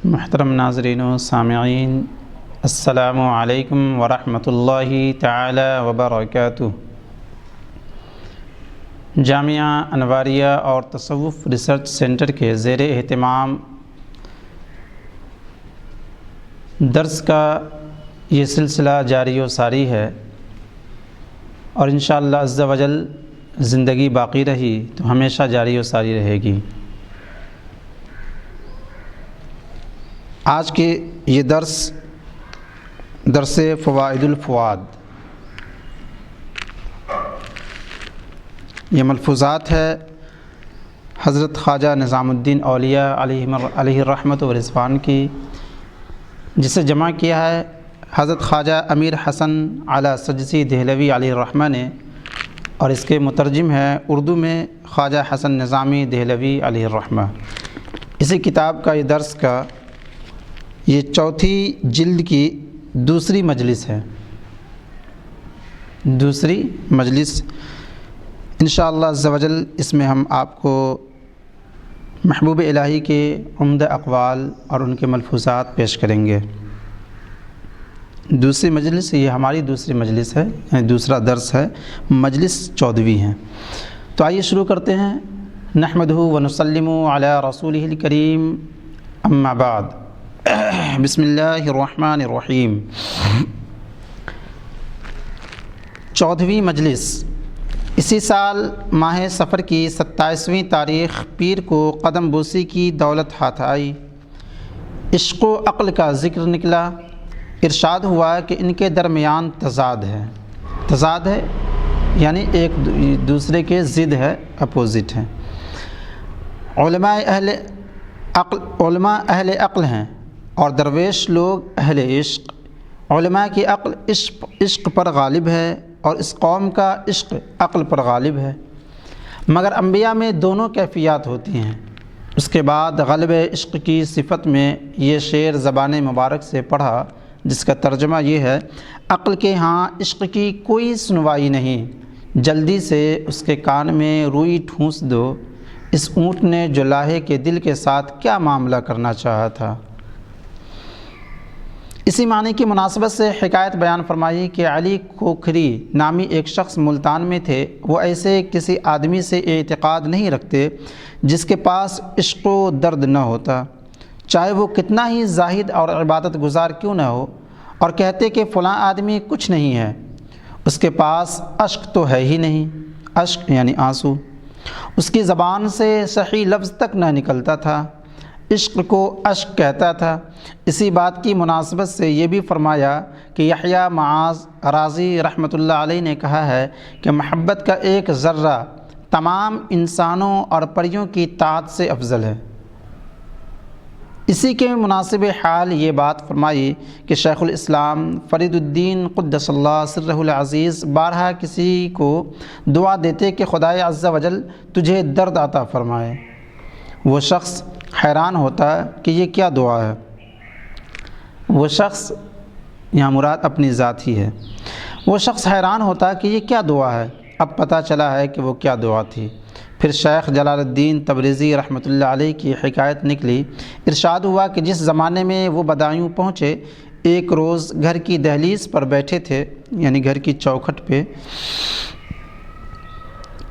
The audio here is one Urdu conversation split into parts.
محترم ناظرین و سامعین، السلام علیکم ورحمۃ اللہ تعالی وبرکاتہ۔ جامعہ انواریہ اور تصوف ریسرچ سینٹر کے زیر اہتمام درس کا یہ سلسلہ جاری و ساری ہے، اور انشاءاللہ عز و جل زندگی باقی رہی تو ہمیشہ جاری و ساری رہے گی۔ آج کے یہ درس فوائد الفؤاد، یہ ملفوظات ہے حضرت خواجہ نظام الدین اولیاء علیہ الرحمۃ و رضوان کی، جسے جمع کیا ہے حضرت خواجہ امیر حسن علی سجسی دہلوی علیہ الرحمہ نے، اور اس کے مترجم ہے اردو میں خواجہ حسن نظامی دہلوی علیہ الرحمہ۔ اسی کتاب کا یہ درس کا یہ چوتھی جلد کی دوسری مجلس ہے، دوسری مجلس انشاءاللہ عز و جل۔ اس میں ہم آپ کو محبوب الہی کے عمدہ اقوال اور ان کے ملفوظات پیش کریں گے۔ دوسری مجلس یہ ہماری دوسری مجلس ہے، یعنی دوسرا درس ہے، مجلس 14ویں ہے۔ تو آئیے شروع کرتے ہیں۔ نحمدہ ونسلم علی رسولہ الکریم، اما بعد، بسم اللہ الرحمن الرحیم۔ 14ویں مجلس اسی سال ماہ صفر کی 27ویں تاریخ پیر کو قدم بوسی کی دولت ہاتھ آئی، عشق و عقل کا ذکر نکلا، ارشاد ہوا کہ ان کے درمیان تضاد ہے۔ تضاد ہے یعنی ایک دوسرے کے ضد ہے، اپوزٹ ہے۔ علماء اہل عقل ہیں اور درویش لوگ اہل عشق۔ علماء کی عقل عشق پر غالب ہے اور اس قوم کا عشق عقل پر غالب ہے، مگر انبیاء میں دونوں کیفیات ہوتی ہیں۔ اس کے بعد غلب عشق کی صفت میں یہ شعر زبان مبارک سے پڑھا، جس کا ترجمہ یہ ہے: عقل کے ہاں عشق کی کوئی سنوائی نہیں، جلدی سے اس کے کان میں روئی ٹھونس دو، اس اونٹ نے جو لاہے کے دل کے ساتھ کیا معاملہ کرنا چاہا تھا۔ اسی معنی کی مناسبت سے حکایت بیان فرمائی کہ علی کھوکھری نامی ایک شخص ملتان میں تھے۔ وہ ایسے کسی آدمی سے اعتقاد نہیں رکھتے جس کے پاس عشق و درد نہ ہوتا، چاہے وہ کتنا ہی زاہد اور عبادت گزار کیوں نہ ہو، اور کہتے کہ فلاں آدمی کچھ نہیں ہے، اس کے پاس اشک تو ہے ہی نہیں۔ اشک یعنی آنسو، اس کی زبان سے صحیح لفظ تک نہ نکلتا تھا، عشق کو اشک کہتا تھا۔ اسی بات کی مناسبت سے یہ بھی فرمایا کہ یحییٰ معاذ رازی رحمۃ اللہ علیہ نے کہا ہے کہ محبت کا ایک ذرہ تمام انسانوں اور پریوں کی طاعت سے افضل ہے۔ اسی کے مناسب حال یہ بات فرمائی کہ شیخ الاسلام فرید الدین قدس اللہ سرہ العزیز بارہا کسی کو دعا دیتے کہ خدائے عز و جل تجھے درد عطا فرمائے۔ وہ شخص حیران ہوتا کہ یہ کیا دعا ہے۔ وہ شخص، یہاں مراد اپنی ذات ہی ہے، وہ شخص حیران ہوتا کہ یہ کیا دعا ہے۔ اب پتہ چلا ہے کہ وہ کیا دعا تھی۔ پھر شیخ جلال الدین تبریزی رحمۃ اللہ علیہ کی حکایت نکلی۔ ارشاد ہوا کہ جس زمانے میں وہ بدایوں پہنچے، ایک روز گھر کی دہلیز پر بیٹھے تھے، یعنی گھر کی چوکھٹ پہ،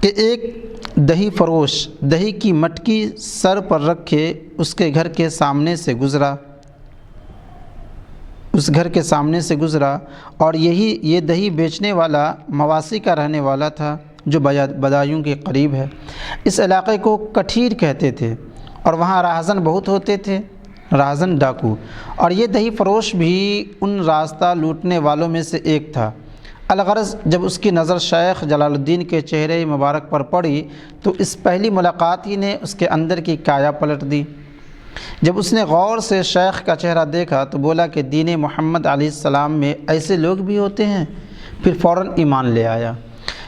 کہ ایک دہی فروش دہی کی مٹکی سر پر رکھے اس کے گھر کے سامنے سے گزرا، اس گھر کے سامنے سے گزرا، اور یہ دہی بیچنے والا مواسی کا رہنے والا تھا جو بدایوں کے قریب ہے۔ اس علاقے کو کٹھیر کہتے تھے اور وہاں راہزن بہت ہوتے تھے، راہزن ڈاکو، اور یہ دہی فروش بھی ان راستہ لوٹنے والوں میں سے ایک تھا۔ الغرض جب اس کی نظر شیخ جلال الدین کے چہرے مبارک پر پڑی تو اس پہلی ملاقات ہی نے اس کے اندر کی کایا پلٹ دی۔ جب اس نے غور سے شیخ کا چہرہ دیکھا تو بولا کہ دین محمد علیہ السلام میں ایسے لوگ بھی ہوتے ہیں؟ پھر فوراً ایمان لے آیا۔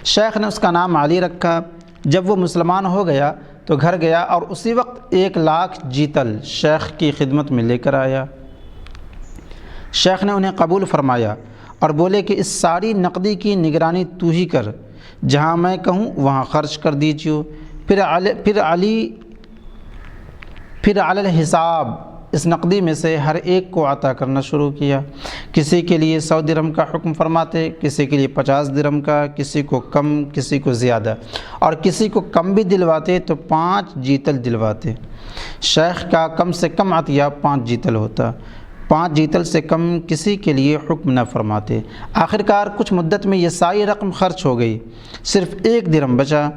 شیخ نے اس کا نام علی رکھا۔ جب وہ مسلمان ہو گیا تو گھر گیا اور اسی وقت 1 لاکھ جیتل شیخ کی خدمت میں لے کر آیا۔ شیخ نے انہیں قبول فرمایا اور بولے کہ اس ساری نقدی کی نگرانی تو ہی کر، جہاں میں کہوں وہاں خرچ کر دیجیے۔ پھر علی الحساب اس نقدی میں سے ہر ایک کو عطا کرنا شروع کیا۔ کسی کے لیے 100 درہم کا حکم فرماتے، کسی کے لیے 50 درہم کا، کسی کو کم، کسی کو زیادہ، اور کسی کو کم بھی دلواتے تو 5 جیتل دلواتے۔ شیخ کا کم سے کم عطیہ 5 جیتل ہوتا، 5 جیتل سے کم کسی کے لیے حکم نہ فرماتے۔ آخرکار کچھ مدت میں یہ ساری رقم خرچ ہو گئی، صرف 1 درہم بچا۔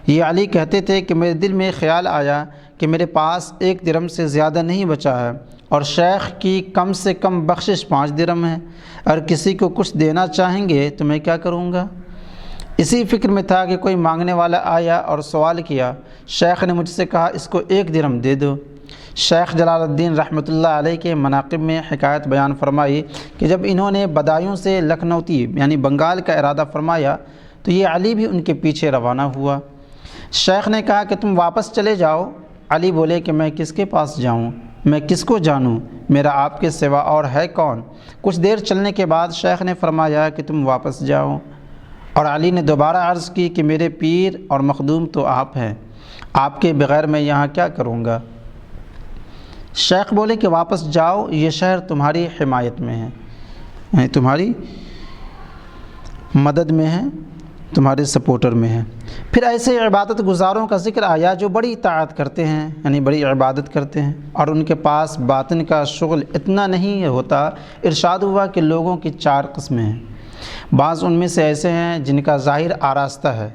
یہ علی کہتے تھے کہ میرے دل میں خیال آیا کہ میرے پاس 1 درہم سے زیادہ نہیں بچا ہے، اور شیخ کی کم سے کم بخشش 5 درہم ہے، اور کسی کو کچھ دینا چاہیں گے تو میں کیا کروں گا؟ اسی فکر میں تھا کہ کوئی مانگنے والا آیا اور سوال کیا۔ شیخ نے مجھ سے کہا اس کو 1 درہم دے دو۔ شیخ جلال الدین رحمۃ اللہ علیہ کے مناقب میں حکایت بیان فرمائی کہ جب انہوں نے بدایوں سے لکھنوتی یعنی بنگال کا ارادہ فرمایا تو یہ علی بھی ان کے پیچھے روانہ ہوا۔ شیخ نے کہا کہ تم واپس چلے جاؤ۔ علی بولے کہ میں کس کے پاس جاؤں، میں کس کو جانوں، میرا آپ کے سوا اور ہے کون؟ کچھ دیر چلنے کے بعد شیخ نے فرمایا کہ تم واپس جاؤ، اور علی نے دوبارہ عرض کی کہ میرے پیر اور مخدوم تو آپ ہیں، آپ کے بغیر میں یہاں کیا کروں گا؟ شیخ بولے کہ واپس جاؤ، یہ شہر تمہاری حمایت میں ہے، یعنی تمہاری مدد میں ہے، تمہارے سپورٹر میں ہے۔ پھر ایسے عبادت گزاروں کا ذکر آیا جو بڑی اطاعت کرتے ہیں، یعنی بڑی عبادت کرتے ہیں، اور ان کے پاس باطن کا شغل اتنا نہیں ہوتا۔ ارشاد ہوا کہ لوگوں کی 4 قسمیں ہیں۔ بعض ان میں سے ایسے ہیں جن کا ظاہر آراستہ ہے،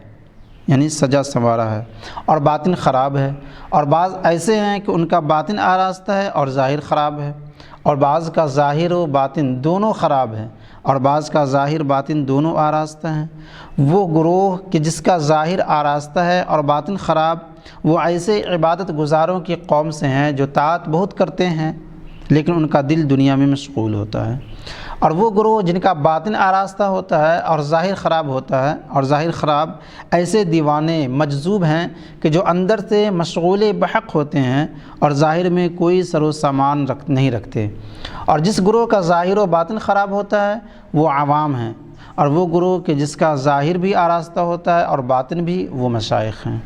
یعنی سجا سنوارا ہے، اور باطن خراب ہے، اور بعض ایسے ہیں کہ ان کا باطن آراستہ ہے اور ظاہر خراب ہے، اور بعض کا ظاہر و باطن دونوں خراب ہے، اور بعض کا ظاہر باطن دونوں آراستہ ہیں۔ وہ گروہ کہ جس کا ظاہر آراستہ ہے اور باطن خراب، وہ ایسے عبادت گزاروں کی قوم سے ہیں جو طاعت بہت کرتے ہیں لیکن ان کا دل دنیا میں مشغول ہوتا ہے۔ اور وہ گروہ جن کا باطن آراستہ ہوتا ہے اور ظاہر خراب ہوتا ہے، اور ظاہر خراب، ایسے دیوانے مجذوب ہیں کہ جو اندر سے مشغول بحق ہوتے ہیں اور ظاہر میں کوئی سر و سامان نہیں رکھتے۔ اور جس گروہ کا ظاہر و باطن خراب ہوتا ہے وہ عوام ہیں، اور وہ گروہ کہ جس کا ظاہر بھی آراستہ ہوتا ہے اور باطن بھی، وہ مشائخ ہیں۔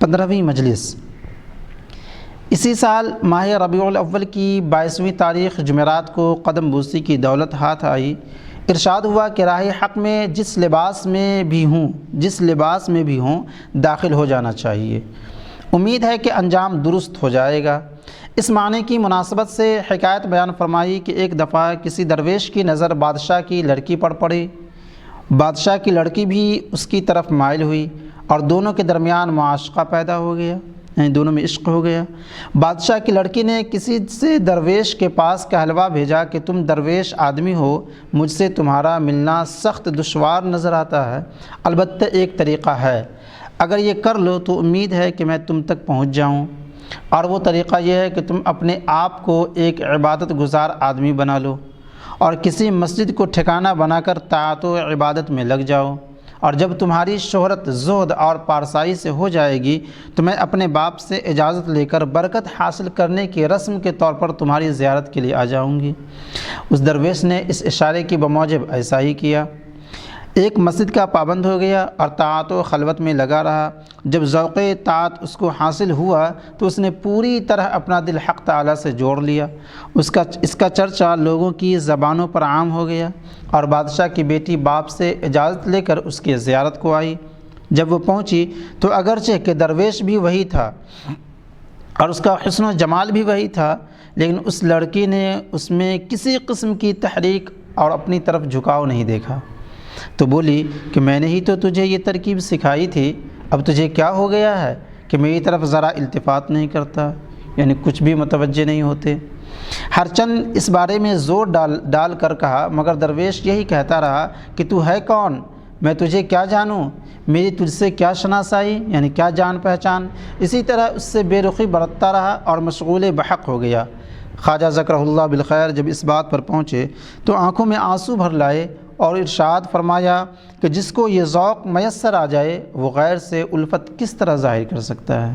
15ویں مجلس اسی سال ماہ ربیع الاول کی 22ویں تاریخ جمعرات کو قدم بوسی کی دولت ہاتھ آئی۔ ارشاد ہوا کہ راہ حق میں جس لباس میں بھی ہوں داخل ہو جانا چاہیے، امید ہے کہ انجام درست ہو جائے گا۔ اس معنی کی مناسبت سے حکایت بیان فرمائی کہ ایک دفعہ کسی درویش کی نظر بادشاہ کی لڑکی پر پڑی۔ بادشاہ کی لڑکی بھی اس کی طرف مائل ہوئی اور دونوں کے درمیان معاشقہ پیدا ہو گیا، یعنی دونوں میں عشق ہو گیا۔ بادشاہ کی لڑکی نے کسی سے درویش کے پاس کہلوا بھیجا کہ تم درویش آدمی ہو، مجھ سے تمہارا ملنا سخت دشوار نظر آتا ہے، البتہ ایک طریقہ ہے، اگر یہ کر لو تو امید ہے کہ میں تم تک پہنچ جاؤں، اور وہ طریقہ یہ ہے کہ تم اپنے آپ کو ایک عبادت گزار آدمی بنا لو اور کسی مسجد کو ٹھکانہ بنا کر طاعت و عبادت میں لگ جاؤ، اور جب تمہاری شہرت زہد اور پارسائی سے ہو جائے گی تو میں اپنے باپ سے اجازت لے کر برکت حاصل کرنے کی رسم کے طور پر تمہاری زیارت کے لیے آ جاؤں گی۔ اس درویش نے اس اشارے کی بموجب ایسا ہی کیا۔ ایک مسجد کا پابند ہو گیا اور طاعت و خلوت میں لگا رہا۔ جب ذوق طاعت اس کو حاصل ہوا تو اس نے پوری طرح اپنا دل حق تعالیٰ سے جوڑ لیا۔ اس کا چرچا لوگوں کی زبانوں پر عام ہو گیا، اور بادشاہ کی بیٹی باپ سے اجازت لے کر اس کی زیارت کو آئی۔ جب وہ پہنچی تو اگرچہ کہ درویش بھی وہی تھا اور اس کا حسن و جمال بھی وہی تھا، لیکن اس لڑکی نے اس میں کسی قسم کی تحریک اور اپنی طرف جھکاؤ نہیں دیکھا۔ تو بولی کہ میں نے ہی تو تجھے یہ ترکیب سکھائی تھی، اب تجھے کیا ہو گیا ہے کہ میری طرف ذرا التفات نہیں کرتا، یعنی کچھ بھی متوجہ نہیں ہوتے۔ ہر چند اس بارے میں زور ڈال کر کہا، مگر درویش یہی کہتا رہا کہ تو ہے کون، میں تجھے کیا جانوں، میری تجھ سے کیا شناسائی، یعنی کیا جان پہچان۔ اسی طرح اس سے بے رخی برتتا رہا اور مشغول بحق ہو گیا۔ خواجہ ذکرہ اللہ بالخیر جب اس بات پر پہنچے تو آنکھوں میں آنسو بھر لائے اور ارشاد فرمایا کہ جس کو یہ ذوق میسر آ جائے وہ غیر سے الفت کس طرح ظاہر کر سکتا ہے،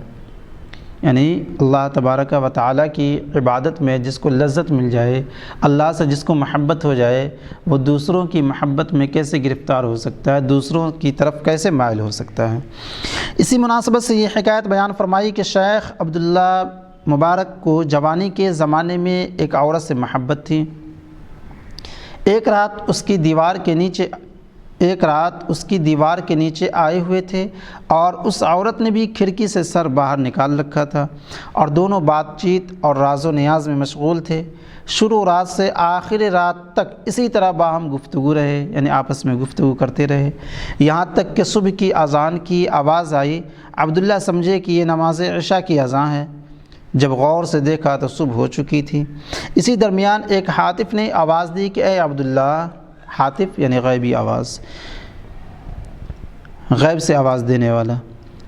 یعنی اللہ تبارک و تعالیٰ کی عبادت میں جس کو لذت مل جائے، اللہ سے جس کو محبت ہو جائے، وہ دوسروں کی محبت میں کیسے گرفتار ہو سکتا ہے، دوسروں کی طرف کیسے مائل ہو سکتا ہے۔ اسی مناسبت سے یہ حکایت بیان فرمائی کہ شیخ عبداللہ مبارک کو جوانی کے زمانے میں ایک عورت سے محبت تھی۔ ایک رات اس کی دیوار کے نیچے آئے ہوئے تھے اور اس عورت نے بھی کھڑکی سے سر باہر نکال رکھا تھا اور دونوں بات چیت اور راز و نیاز میں مشغول تھے۔ شروع رات سے آخر رات تک اسی طرح باہم گفتگو رہے، یعنی آپس میں گفتگو کرتے رہے، یہاں تک کہ صبح کی اذان کی آواز آئی۔ عبداللہ سمجھے کہ یہ نماز عشاء کی اذان ہے۔ جب غور سے دیکھا تو صبح ہو چکی تھی۔ اسی درمیان ایک ہاتف نے آواز دی کہ اے عبداللہ، ہاتف یعنی غیبی آواز، غیب سے آواز دینے والا،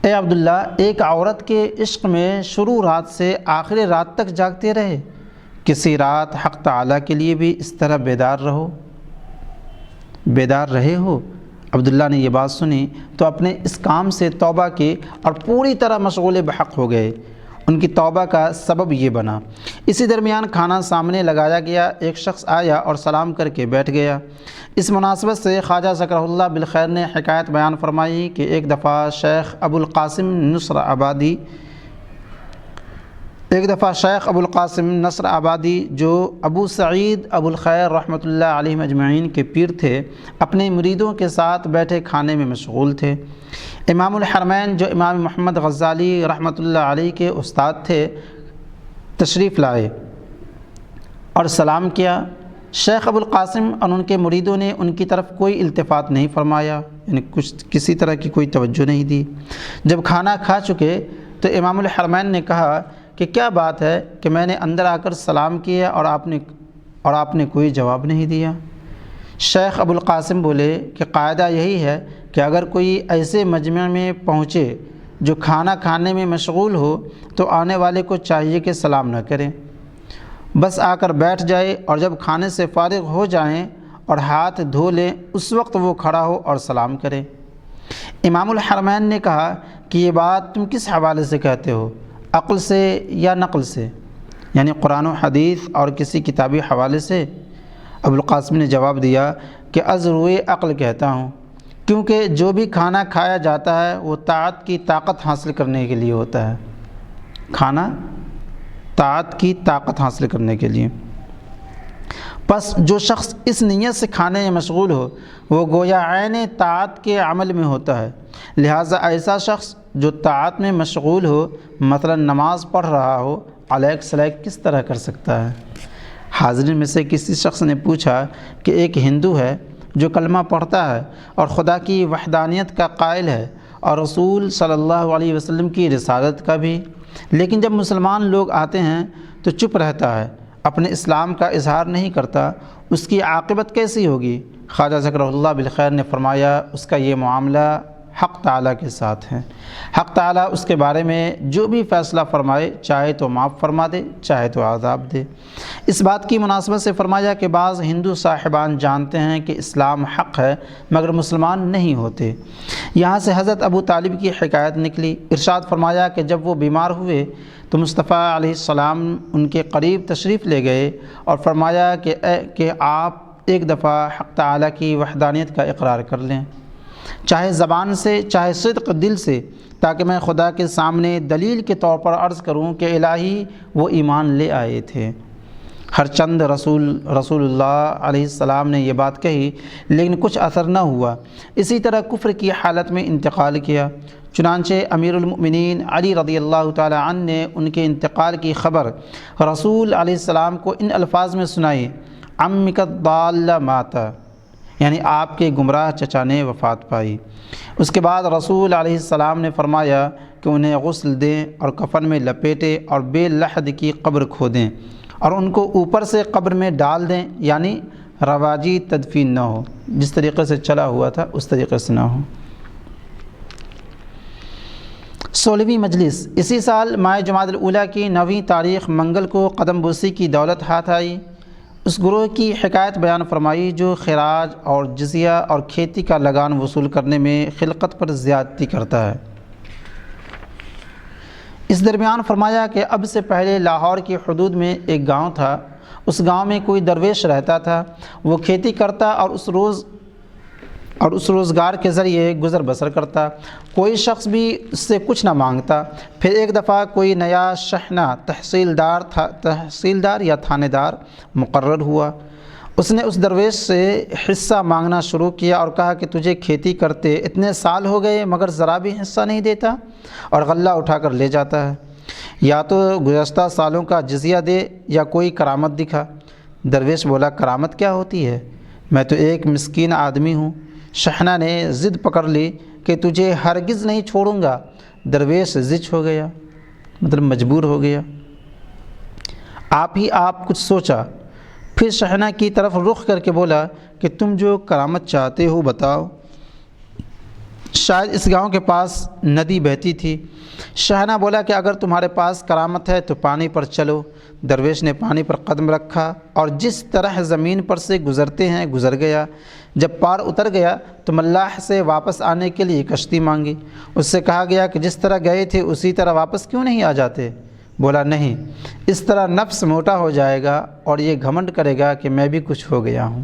اے عبداللہ، ایک عورت کے عشق میں شروع رات سے آخر رات تک جاگتے رہے، کسی رات حق تعالیٰ کے لیے بھی اس طرح بیدار رہے ہو؟ عبداللہ نے یہ بات سنی تو اپنے اس کام سے توبہ کی اور پوری طرح مشغول بحق ہو گئے۔ ان کی توبہ کا سبب یہ بنا۔ اسی درمیان کھانا سامنے لگایا گیا، ایک شخص آیا اور سلام کر کے بیٹھ گیا۔ اس مناسبت سے خواجہ ذکرہ اللہ بالخیر نے حکایت بیان فرمائی کہ ایک دفعہ شیخ ابو القاسم نصر آبادی جو ابو سعید ابو الخیر رحمۃ اللہ علیہ مجمعین کے پیر تھے، اپنے مریدوں کے ساتھ بیٹھے کھانے میں مشغول تھے۔ امام الحرمین جو امام محمد غزالی رحمۃ اللہ علیہ کے استاد تھے تشریف لائے اور سلام کیا۔ شیخ ابو القاسم اور ان کے مریدوں نے ان کی طرف کوئی التفات نہیں فرمایا، یعنی کسی طرح کی کوئی توجہ نہیں دی۔ جب کھانا کھا چکے تو امام الحرمین نے کہا کہ کیا بات ہے کہ میں نے اندر آ کر سلام کیا اور آپ نے کوئی جواب نہیں دیا؟ شیخ ابو القاسم بولے کہ قاعدہ یہی ہے کہ اگر کوئی ایسے مجمع میں پہنچے جو کھانا کھانے میں مشغول ہو تو آنے والے کو چاہیے کہ سلام نہ کریں، بس آ کر بیٹھ جائے اور جب کھانے سے فارغ ہو جائیں اور ہاتھ دھو لیں اس وقت وہ کھڑا ہو اور سلام کرے۔ امام الحرمین نے کہا کہ یہ بات تم کس حوالے سے کہتے ہو، عقل سے یا نقل سے، یعنی قرآن و حدیث اور کسی کتابی حوالے سے؟ ابو القاسم نے جواب دیا کہ از روئے عقل کہتا ہوں، کیونکہ جو بھی کھانا کھایا جاتا ہے وہ طاعت کی طاقت حاصل کرنے کے لیے ہوتا ہے، کھانا طاعت کی طاقت حاصل کرنے کے لیے۔ پس جو شخص اس نیت سے کھانے میں مشغول ہو وہ گویا عین طاعت کے عمل میں ہوتا ہے، لہٰذا ایسا شخص جو طاعت میں مشغول ہو، مثلا نماز پڑھ رہا ہو، علیک سلیک کس طرح کر سکتا ہے؟ حاضرین میں سے کسی شخص نے پوچھا کہ ایک ہندو ہے جو کلمہ پڑھتا ہے اور خدا کی وحدانیت کا قائل ہے اور رسول صلی اللہ علیہ وسلم کی رسالت کا بھی، لیکن جب مسلمان لوگ آتے ہیں تو چپ رہتا ہے، اپنے اسلام کا اظہار نہیں کرتا، اس کی عاقبت کیسی ہوگی؟ خواجہ ذکرہ اللہ بالخیر نے فرمایا اس کا یہ معاملہ حق تعالیٰ کے ساتھ ہے، حق تعالیٰ اس کے بارے میں جو بھی فیصلہ فرمائے چاہے تو معاف فرما دے چاہے تو عذاب دے۔ اس بات کی مناسبت سے فرمایا کہ بعض ہندو صاحبان جانتے ہیں کہ اسلام حق ہے مگر مسلمان نہیں ہوتے۔ یہاں سے حضرت ابو طالب کی حکایت نکلی۔ ارشاد فرمایا کہ جب وہ بیمار ہوئے تو مصطفیٰ علیہ السلام ان کے قریب تشریف لے گئے اور فرمایا کہ آپ ایک دفعہ حق تعالیٰ کی وحدانیت کا اقرار کر لیں، چاہے زبان سے چاہے صدق دل سے، تاکہ میں خدا کے سامنے دلیل کے طور پر عرض کروں کہ الہی وہ ایمان لے آئے تھے۔ ہر چند رسول اللہ علیہ السلام نے یہ بات کہی لیکن کچھ اثر نہ ہوا، اسی طرح کفر کی حالت میں انتقال کیا۔ چنانچہ امیر المؤمنین علی رضی اللہ تعالی عنہ نے ان کے انتقال کی خبر رسول علیہ السلام کو ان الفاظ میں سنائی: عمک الضال مات، یعنی آپ کے گمراہ چچا نے وفات پائی۔ اس کے بعد رسول علیہ السلام نے فرمایا کہ انہیں غسل دیں اور کفن میں لپیٹیں اور بے لحد کی قبر کھودیں اور ان کو اوپر سے قبر میں ڈال دیں، یعنی رواجی تدفین نہ ہو، جس طریقے سے چلا ہوا تھا اس طریقے سے نہ ہو۔ 16ویں مجلس اسی سال ماہ جمادی الاولیٰ کی 9ویں تاریخ منگل کو قدم بوسی کی دولت ہاتھ آئی۔ اس گروہ کی حکایت بیان فرمائی جو خراج اور جزیہ اور کھیتی کا لگان وصول کرنے میں خلقت پر زیادتی کرتا ہے۔ اس درمیان فرمایا کہ اب سے پہلے لاہور کی حدود میں ایک گاؤں تھا، اس گاؤں میں کوئی درویش رہتا تھا، وہ کھیتی کرتا اور اور اس روزگار کے ذریعے گزر بسر کرتا، کوئی شخص بھی اس سے کچھ نہ مانگتا۔ پھر ایک دفعہ کوئی نیا شحنہ تحصیلدار یا تھانے دار مقرر ہوا۔ اس نے اس درویش سے حصہ مانگنا شروع کیا اور کہا کہ تجھے کھیتی کرتے اتنے سال ہو گئے مگر ذرا بھی حصہ نہیں دیتا اور غلہ اٹھا کر لے جاتا ہے، یا تو گزشتہ سالوں کا جزیہ دے یا کوئی کرامت دکھا۔ درویش بولا، کرامت کیا ہوتی ہے؟ میں تو ایک مسکین آدمی ہوں۔ شحنہ نے ضد پکڑ لی کہ تجھے ہرگز نہیں چھوڑوں گا۔ درویش زچ ہو گیا، مطلب مجبور ہو گیا۔ آپ کچھ سوچا، پھر شحنہ کی طرف رخ کر کے بولا کہ تم جو کرامت چاہتے ہو بتاؤ۔ شاید اس گاؤں کے پاس ندی بہتی تھی۔ شحنہ بولا کہ اگر تمہارے پاس کرامت ہے تو پانی پر چلو۔ درویش نے پانی پر قدم رکھا اور جس طرح زمین پر سے گزرتے ہیں گزر گیا۔ جب پار اتر گیا تو ملاح سے واپس آنے کے لیے کشتی مانگی۔ اس سے کہا گیا کہ جس طرح گئے تھے اسی طرح واپس کیوں نہیں آ جاتے؟ بولا، نہیں، اس طرح نفس موٹا ہو جائے گا اور یہ گھمنڈ کرے گا کہ میں بھی کچھ ہو گیا ہوں۔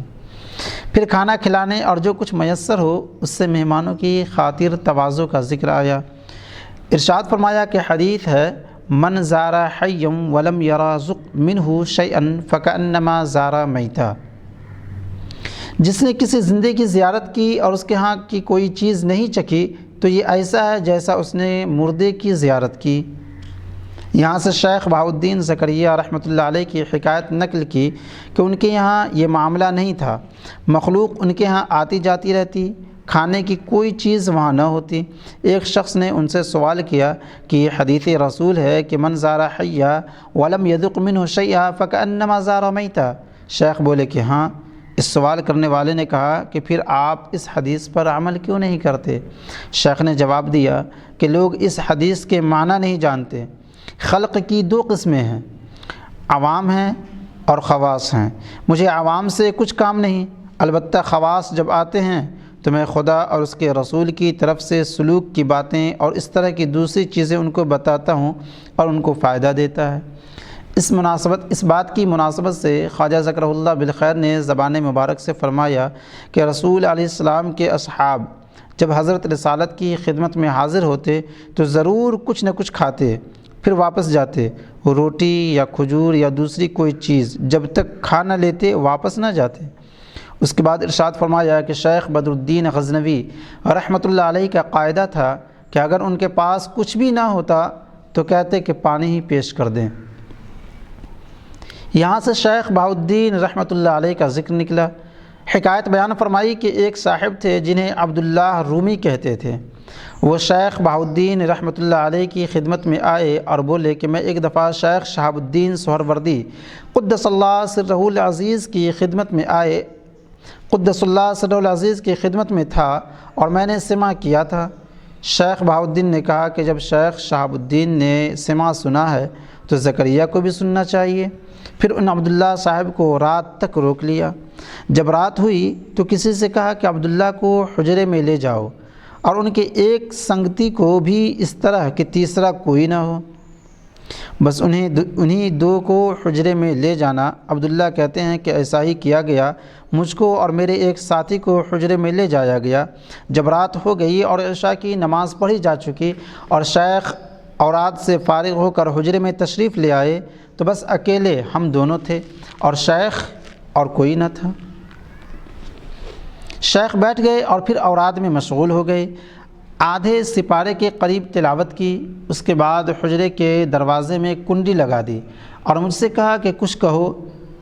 پھر کھانا کھلانے اور جو کچھ میسر ہو اس سے مہمانوں کی خاطر تواضع کا ذکر آیا۔ ارشاد فرمایا کہ حدیث ہے، من زار حیا ولم یرا ذق منہ شیئا فکأنما زار میتا۔ جس نے کسی زندے کی زیارت کی اور اس کے ہاں کی کوئی چیز نہیں چکھی تو یہ ایسا ہے جیسا اس نے مردے کی زیارت کی۔ یہاں سے شیخ بہاؤالدین زکریا رحمۃ اللہ علیہ کی حکایت نقل کی کہ ان کے یہاں یہ معاملہ نہیں تھا، مخلوق ان کے ہاں آتی جاتی رہتی، کھانے کی کوئی چیز وہاں نہ ہوتی۔ ایک شخص نے ان سے سوال کیا کہ یہ حدیث رسول ہے کہ من زار حیا ولم یذق منہ شیئا فکأنما زار میتا۔ شیخ بولے کہ ہاں۔ اس سوال کرنے والے نے کہا کہ پھر آپ اس حدیث پر عمل کیوں نہیں کرتے؟ شیخ نے جواب دیا کہ لوگ اس حدیث کے معنی نہیں جانتے۔ خلق کی دو قسمیں ہیں، عوام ہیں اور خواص ہیں۔ مجھے عوام سے کچھ کام نہیں، البتہ خواص جب آتے ہیں تو میں خدا اور اس کے رسول کی طرف سے سلوک کی باتیں اور اس طرح کی دوسری چیزیں ان کو بتاتا ہوں اور ان کو فائدہ دیتا ہے۔ اس بات کی مناسبت سے خواجہ ذکرہ اللہ بالخیر نے زبان مبارک سے فرمایا کہ رسول علیہ السلام کے اصحاب جب حضرت رسالت کی خدمت میں حاضر ہوتے تو ضرور کچھ نہ کچھ کھاتے، پھر واپس جاتے، روٹی یا کھجور یا دوسری کوئی چیز جب تک کھا نہ لیتے واپس نہ جاتے۔ اس کے بعد ارشاد فرمایا کہ شیخ بدر الدین غزنوی رحمۃ اللہ علیہ کا قاعدہ تھا کہ اگر ان کے پاس کچھ بھی نہ ہوتا تو کہتے کہ پانی ہی پیش کر دیں۔ یہاں سے شیخ بہاؤالدین رحمۃ اللہ علیہ کا ذکر نکلا۔ حکایت بیان فرمائی کہ ایک صاحب تھے جنہیں عبداللہ رومی کہتے تھے۔ وہ شیخ بہاؤالدین رحمۃ اللہ علیہ کی خدمت میں آئے اور بولے کہ میں ایک دفعہ شیخ شہاب الدین سہروردی قدس اللہ سرہ العزیز کی خدمت میں تھا اور میں نے سماع کیا تھا۔ شیخ بہاؤالدین نے کہا کہ جب شیخ شہاب الدین نے سماع سنا ہے تو زکریا کو بھی سننا چاہیے۔ پھر ان عبداللہ صاحب کو رات تک روک لیا۔ جب رات ہوئی تو کسی سے کہا کہ عبداللہ کو حجرے میں لے جاؤ اور ان کے ایک سنگتی کو بھی اس طرح کہ تیسرا کوئی نہ ہو، بس انہی دو کو حجرے میں لے جانا۔ عبداللہ کہتے ہیں کہ ایسا ہی کیا گیا، مجھ کو اور میرے ایک ساتھی کو حجرے میں لے جایا گیا۔ جب رات ہو گئی اور عشاء کی نماز پڑھی جا چکی اور شیخ اوراد سے فارغ ہو کر حجرے میں تشریف لے آئے تو بس اکیلے ہم دونوں تھے اور شیخ اور کوئی نہ تھا۔ شیخ بیٹھ گئے اور پھر اوراد میں مشغول ہو گئے۔ آدھے سپارے کے قریب تلاوت کی، اس کے بعد حجرے کے دروازے میں کنڈی لگا دی اور مجھ سے کہا کہ کچھ کہو۔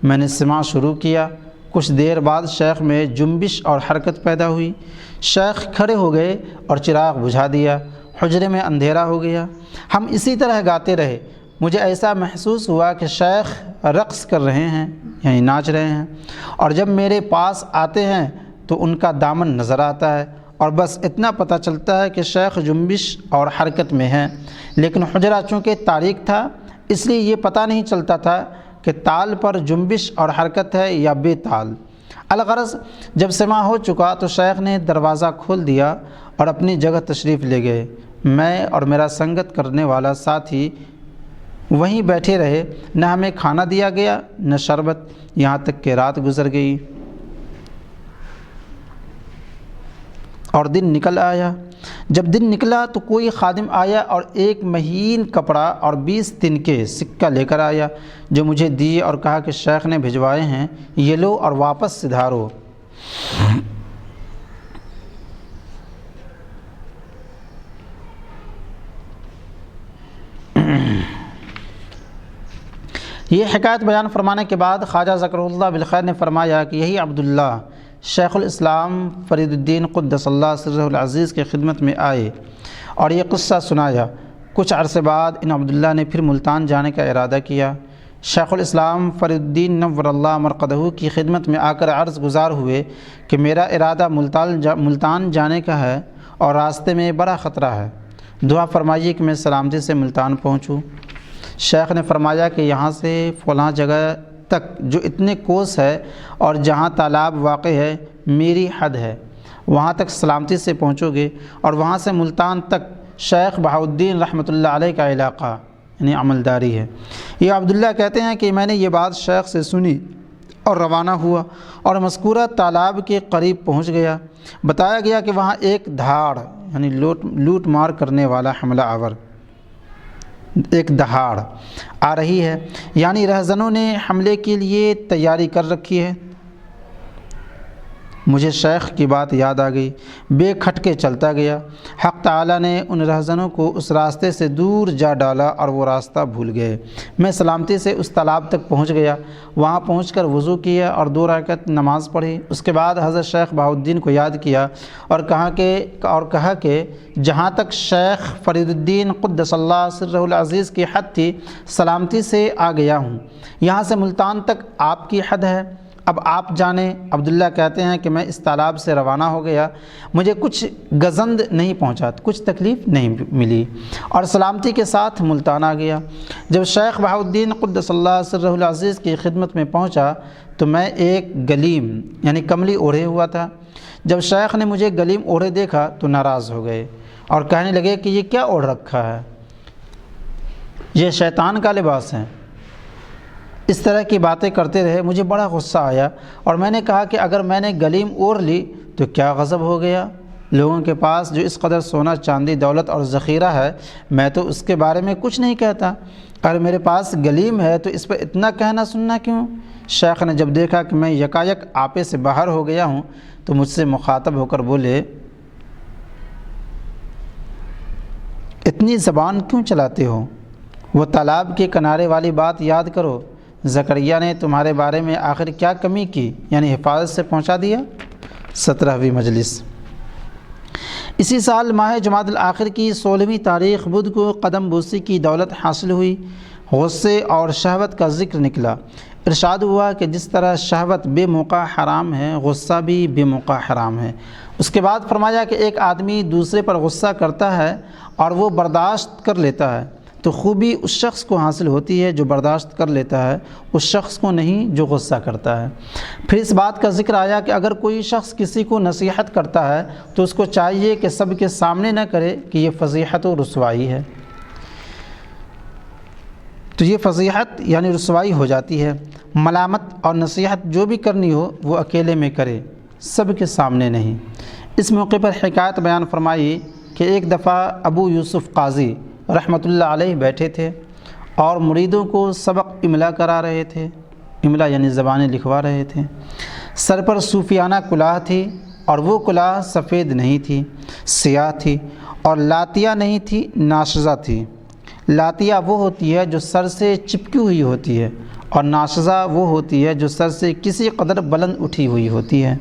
میں نے سماع شروع کیا۔ کچھ دیر بعد شیخ میں جنبش اور حرکت پیدا ہوئی۔ شیخ کھڑے ہو گئے اور چراغ بجھا دیا۔ حجرے میں اندھیرا ہو گیا۔ ہم اسی طرح گاتے رہے۔ مجھے ایسا محسوس ہوا کہ شیخ رقص کر رہے ہیں، یعنی ناچ رہے ہیں، اور جب میرے پاس آتے ہیں تو ان کا دامن نظر آتا ہے اور بس اتنا پتہ چلتا ہے کہ شیخ جنبش اور حرکت میں ہیں، لیکن حجرہ چونکہ تاریک تھا اس لیے یہ پتہ نہیں چلتا تھا کہ تال پر جنبش اور حرکت ہے یا بے تال۔ الغرض جب سماع ہو چکا تو شیخ نے دروازہ کھول دیا اور اپنی جگہ تشریف لے گئے۔ میں اور میرا سنگت کرنے والا ساتھی وہیں بیٹھے رہے، نہ ہمیں کھانا دیا گیا نہ شربت، یہاں تک کہ رات گزر گئی۔ اور دن نکل آیا۔ جب دن نکلا تو کوئی خادم آیا اور ایک مہین کپڑا اور 20 تنکے سکہ لے کر آیا، جو مجھے دیے اور کہا کہ شیخ نے بھجوائے ہیں، یہ لو اور واپس سدھارو۔ یہ حکایت بیان فرمانے کے بعد خواجہ ذکر اللہ بالخیر نے فرمایا کہ یہی عبداللہ شیخ الاسلام فرید الدین قدس اللہ سرہ العزیز کی خدمت میں آئے اور یہ قصہ سنایا۔ کچھ عرصے بعد ان عبداللہ نے پھر ملتان جانے کا ارادہ کیا۔ شیخ الاسلام فرید الدین نور اللہ مرقدہ کی خدمت میں آ کر عرض گزار ہوئے کہ میرا ارادہ ملتان جانے کا ہے اور راستے میں بڑا خطرہ ہے، دعا فرمائیے کہ میں سلامتی سے ملتان پہنچوں۔ شیخ نے فرمایا کہ یہاں سے فلاں جگہ تک جو اتنے کوس ہے اور جہاں تالاب واقع ہے میری حد ہے، وہاں تک سلامتی سے پہنچو گے، اور وہاں سے ملتان تک شیخ بہاؤالدین رحمۃ اللہ علیہ کا علاقہ یعنی عملداری ہے۔ یہ عبداللہ کہتے ہیں کہ میں نے یہ بات شیخ سے سنی اور روانہ ہوا اور مذکورہ تالاب کے قریب پہنچ گیا۔ بتایا گیا کہ وہاں ایک دھاڑ یعنی لوٹ مار کرنے والا حملہ آور ایک دہاڑ آ رہی ہے، یعنی رہزنوں نے حملے کے لیے تیاری کر رکھی ہے۔ مجھے شیخ کی بات یاد آ گئی، بے کھٹکے چلتا گیا۔ حق تعالیٰ نے ان رہزنوں کو اس راستے سے دور جا ڈالا اور وہ راستہ بھول گئے۔ میں سلامتی سے اس تالاب تک پہنچ گیا، وہاں پہنچ کر وضو کیا اور 2 رکعت نماز پڑھی۔ اس کے بعد حضرت شیخ بہاؤالدین کو یاد کیا اور کہا کہ جہاں تک شیخ فرید الدین قدس اللہ سرہ العزیز کی حد تھی سلامتی سے آ گیا ہوں، یہاں سے ملتان تک آپ کی حد ہے، اب آپ جانیں۔ عبداللہ کہتے ہیں کہ میں اس تالاب سے روانہ ہو گیا، مجھے کچھ گزند نہیں پہنچا، کچھ تکلیف نہیں ملی اور سلامتی کے ساتھ ملتان آ گیا۔ جب شیخ بہاؤالدین قدس اللہ سرہ العزیز کی خدمت میں پہنچا تو میں ایک گلیم یعنی کملی اوڑھے ہوا تھا۔ جب شیخ نے مجھے گلیم اوڑھے دیکھا تو ناراض ہو گئے اور کہنے لگے کہ یہ کیا اوڑھ رکھا ہے، یہ شیطان کا لباس ہے۔ اس طرح کی باتیں کرتے رہے، مجھے بڑا غصہ آیا اور میں نے کہا کہ اگر میں نے گلیم اوڑھ لی تو کیا غضب ہو گیا؟ لوگوں کے پاس جو اس قدر سونا چاندی دولت اور ذخیرہ ہے میں تو اس کے بارے میں کچھ نہیں کہتا، اگر میرے پاس گلیم ہے تو اس پر اتنا کہنا سننا کیوں؟ شیخ نے جب دیکھا کہ میں یکایک آپے سے باہر ہو گیا ہوں تو مجھ سے مخاطب ہو کر بولے، اتنی زبان کیوں چلاتے ہو؟ وہ تالاب کے کنارے والی بات یاد کرو، زکریا نے تمہارے بارے میں آخر کیا کمی کی، یعنی حفاظت سے پہنچا دیا۔ 17ویں مجلس۔ اسی سال ماہ جمادی الآخر کی 16ویں تاریخ بدھ کو قدم بوسی کی دولت حاصل ہوئی۔ غصے اور شہوت کا ذکر نکلا۔ ارشاد ہوا کہ جس طرح شہوت بے موقع حرام ہے، غصہ بھی بے موقع حرام ہے۔ اس کے بعد فرمایا کہ ایک آدمی دوسرے پر غصہ کرتا ہے اور وہ برداشت کر لیتا ہے تو خوبی اس شخص کو حاصل ہوتی ہے جو برداشت کر لیتا ہے، اس شخص کو نہیں جو غصہ کرتا ہے۔ پھر اس بات کا ذکر آیا کہ اگر کوئی شخص کسی کو نصیحت کرتا ہے تو اس کو چاہیے کہ سب کے سامنے نہ کرے کہ یہ فضیحت و رسوائی ہے، تو یہ فضیحت یعنی رسوائی ہو جاتی ہے۔ ملامت اور نصیحت جو بھی کرنی ہو وہ اکیلے میں کرے، سب کے سامنے نہیں۔ اس موقع پر حکایت بیان فرمائی کہ ایک دفعہ ابو یوسف قاضی رحمۃ اللہ علیہ بیٹھے تھے اور مریدوں کو سبق املا کرا رہے تھے، املا یعنی زبانیں لکھوا رہے تھے۔ سر پر صوفیانہ کلاه تھی اور وہ کلاه سفید نہیں تھی، سیاہ تھی، اور لاتیہ نہیں تھی، ناشزہ تھی۔ لاتیہ وہ ہوتی ہے جو سر سے چپکی ہوئی ہوتی ہے اور ناشزہ وہ ہوتی ہے جو سر سے کسی قدر بلند اٹھی ہوئی ہوتی ہے۔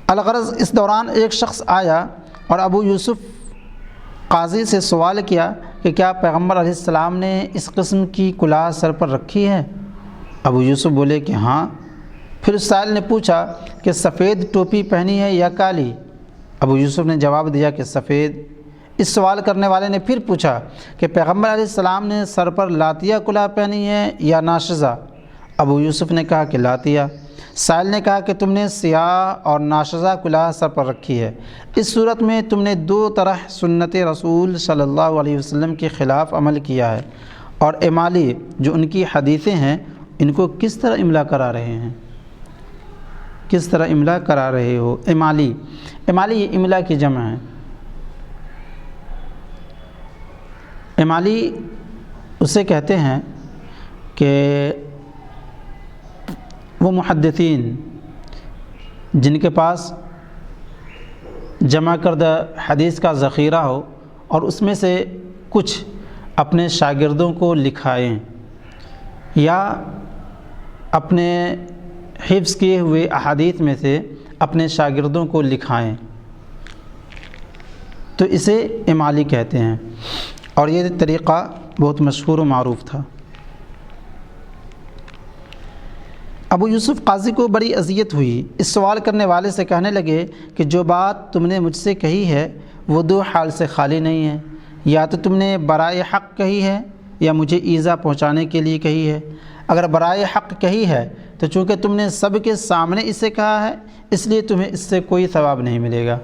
الغرض اس دوران ایک شخص آیا اور ابو یوسف قاضی سے سوال کیا کہ کیا پیغمبر علیہ السلام نے اس قسم کی کلاه سر پر رکھی ہے؟ ابو یوسف بولے کہ ہاں۔ پھر اس سائل نے پوچھا کہ سفید ٹوپی پہنی ہے یا کالی؟ ابو یوسف نے جواب دیا کہ سفید۔ اس سوال کرنے والے نے پھر پوچھا کہ پیغمبر علیہ السلام نے سر پر لاتیہ کلاه پہنی ہے یا ناشزہ؟ ابو یوسف نے کہا کہ لاتیہ۔ سائل نے کہا کہ تم نے سیاہ اور ناشزہ کلاه سر پر رکھی ہے، اس صورت میں تم نے 2 طرح سنت رسول صلی اللہ علیہ وسلم کے خلاف عمل کیا ہے، اور امالی جو ان کی حدیثیں ہیں ان کو کس طرح املا کرا رہے ہیں؟ کس طرح املا کرا رہے ہو۔ امالی، امالی یہ املا کی جمع ہے۔ امالی اسے کہتے ہیں کہ وہ محدثین جن کے پاس جمع کردہ حدیث کا ذخیرہ ہو اور اس میں سے کچھ اپنے شاگردوں کو لکھائیں یا اپنے حفظ کیے ہوئے احادیث میں سے اپنے شاگردوں کو لکھائیں، تو اسے امالی کہتے ہیں، اور یہ طریقہ بہت مشہور و معروف تھا۔ ابو یوسف قاضی کو بڑی اذیت ہوئی، اس سوال کرنے والے سے کہنے لگے کہ جو بات تم نے مجھ سے کہی ہے وہ دو حال سے خالی نہیں ہے، یا تو تم نے برائے حق کہی ہے یا مجھے ایذا پہنچانے کے لیے کہی ہے۔ اگر برائے حق کہی ہے تو چونکہ تم نے سب کے سامنے اسے کہا ہے اس لیے تمہیں اس سے کوئی ثواب نہیں ملے گا،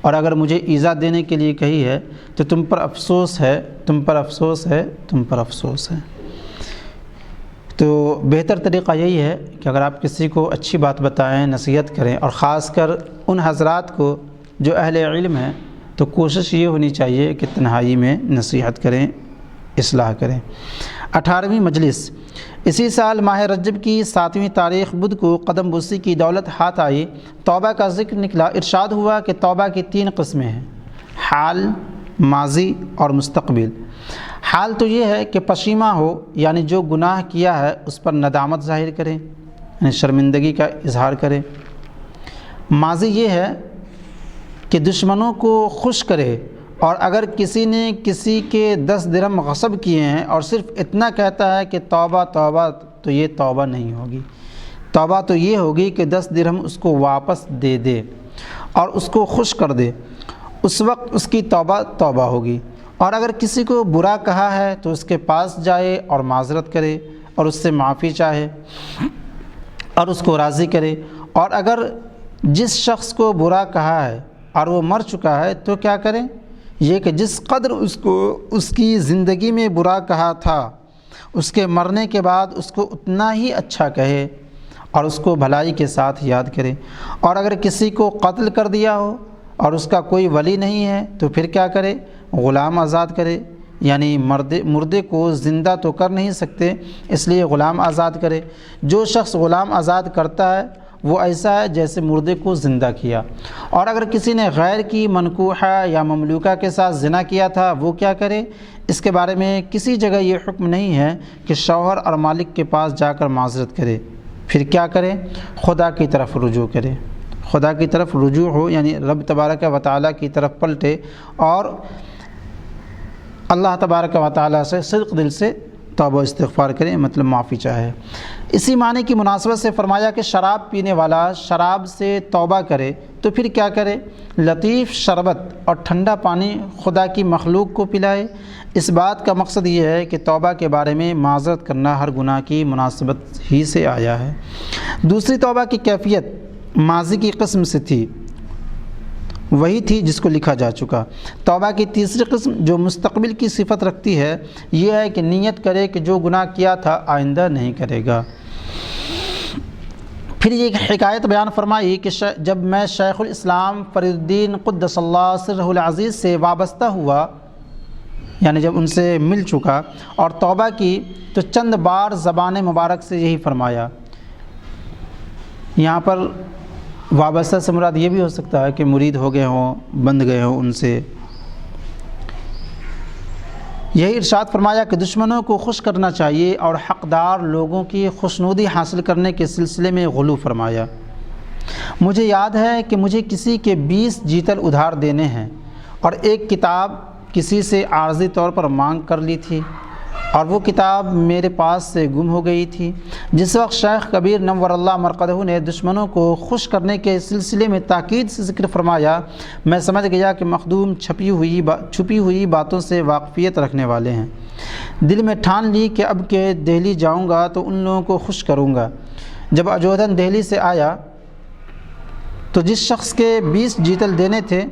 اور اگر مجھے ایذا دینے کے لیے کہی ہے تو تم پر افسوس ہے، تم پر افسوس ہے، تم پر افسوس ہے۔ تو بہتر طریقہ یہی ہے کہ اگر آپ کسی کو اچھی بات بتائیں، نصیحت کریں، اور خاص کر ان حضرات کو جو اہل علم ہیں، تو کوشش یہ ہونی چاہیے کہ تنہائی میں نصیحت کریں، اصلاح کریں۔ 18ویں مجلس اسی سال ماہ رجب کی 7ویں تاریخ بدھ کو قدم بوسی کی دولت ہاتھ آئی، توبہ کا ذکر نکلا۔ ارشاد ہوا کہ توبہ کی 3 قسمیں ہیں، حال، ماضی اور مستقبل۔ حال تو یہ ہے کہ پشیماں ہو، یعنی جو گناہ کیا ہے اس پر ندامت ظاہر کریں، یعنی شرمندگی کا اظہار کریں۔ ماضی یہ ہے کہ دشمنوں کو خوش کرے، اور اگر کسی نے کسی کے 10 درہم غصب کیے ہیں اور صرف اتنا کہتا ہے کہ توبہ توبہ، تو یہ توبہ نہیں ہوگی۔ توبہ تو یہ ہوگی کہ 10 درہم اس کو واپس دے دے اور اس کو خوش کر دے، اس وقت اس کی توبہ توبہ ہوگی۔ اور اگر کسی کو برا کہا ہے تو اس کے پاس جائے اور معذرت کرے اور اس سے معافی چاہے اور اس کو راضی کرے۔ اور اگر جس شخص کو برا کہا ہے اور وہ مر چکا ہے تو کیا کریں؟ یہ کہ جس قدر اس کو اس کی زندگی میں برا کہا تھا، اس کے مرنے کے بعد اس کو اتنا ہی اچھا کہے اور اس کو بھلائی کے ساتھ یاد کرے۔ اور اگر کسی کو قتل کر دیا ہو اور اس کا کوئی ولی نہیں ہے تو پھر کیا کرے؟ غلام آزاد کرے، یعنی مردے کو زندہ تو کر نہیں سکتے اس لیے غلام آزاد کرے۔ جو شخص غلام آزاد کرتا ہے وہ ایسا ہے جیسے مردے کو زندہ کیا۔ اور اگر کسی نے غیر کی منکوحہ یا مملوکہ کے ساتھ زنا کیا تھا وہ کیا کرے؟ اس کے بارے میں کسی جگہ یہ حکم نہیں ہے کہ شوہر اور مالک کے پاس جا کر معذرت کرے، پھر کیا کرے؟ خدا کی طرف رجوع کرے۔ خدا کی طرف رجوع ہو یعنی رب تبارک و تعالیٰ کی طرف پلٹے اور اللہ تبارک و تعالیٰ سے صدق دل سے توبہ و استغفار کریں، مطلب معافی چاہے۔ اسی معنی کی مناسبت سے فرمایا کہ شراب پینے والا شراب سے توبہ کرے تو پھر کیا کرے؟ لطیف شربت اور ٹھنڈا پانی خدا کی مخلوق کو پلائے۔ اس بات کا مقصد یہ ہے کہ توبہ کے بارے میں معذرت کرنا ہر گناہ کی مناسبت ہی سے آیا ہے۔ دوسری توبہ کی کیفیت ماضی کی قسم سے تھی، وہی تھی جس کو لکھا جا چکا۔ توبہ کی تیسری قسم جو مستقبل کی صفت رکھتی ہے یہ ہے کہ نیت کرے کہ جو گناہ کیا تھا آئندہ نہیں کرے گا۔ پھر یہ حکایت بیان فرمائی کہ جب میں شیخ الاسلام فرید الدین قدس اللہ سرہ العزیز سے وابستہ ہوا، یعنی جب ان سے مل چکا اور توبہ کی، تو چند بار زبان مبارک سے یہی فرمایا۔ یہاں پر وابستہ سے مراد یہ بھی ہو سکتا ہے کہ مرید ہو گئے ہوں، بند گئے ہوں ان سے۔ یہی ارشاد فرمایا کہ دشمنوں کو خوش کرنا چاہیے اور حقدار لوگوں کی خوشنودی حاصل کرنے کے سلسلے میں غلو فرمایا۔ مجھے یاد ہے کہ مجھے کسی کے 20 جیتل ادھار دینے ہیں اور ایک کتاب کسی سے عارضی طور پر مانگ کر لی تھی اور وہ کتاب میرے پاس سے گم ہو گئی تھی۔ جس وقت شیخ کبیر نور اللہ مرقدہ نے دشمنوں کو خوش کرنے کے سلسلے میں تاکید سے ذکر فرمایا، میں سمجھ گیا کہ مخدوم چھپی ہوئی باتوں سے واقفیت رکھنے والے ہیں۔ دل میں ٹھان لی کہ اب کہ دہلی جاؤں گا تو ان لوگوں کو خوش کروں گا۔ جب اجودھن دہلی سے آیا تو جس شخص کے 20 جیتل دینے تھے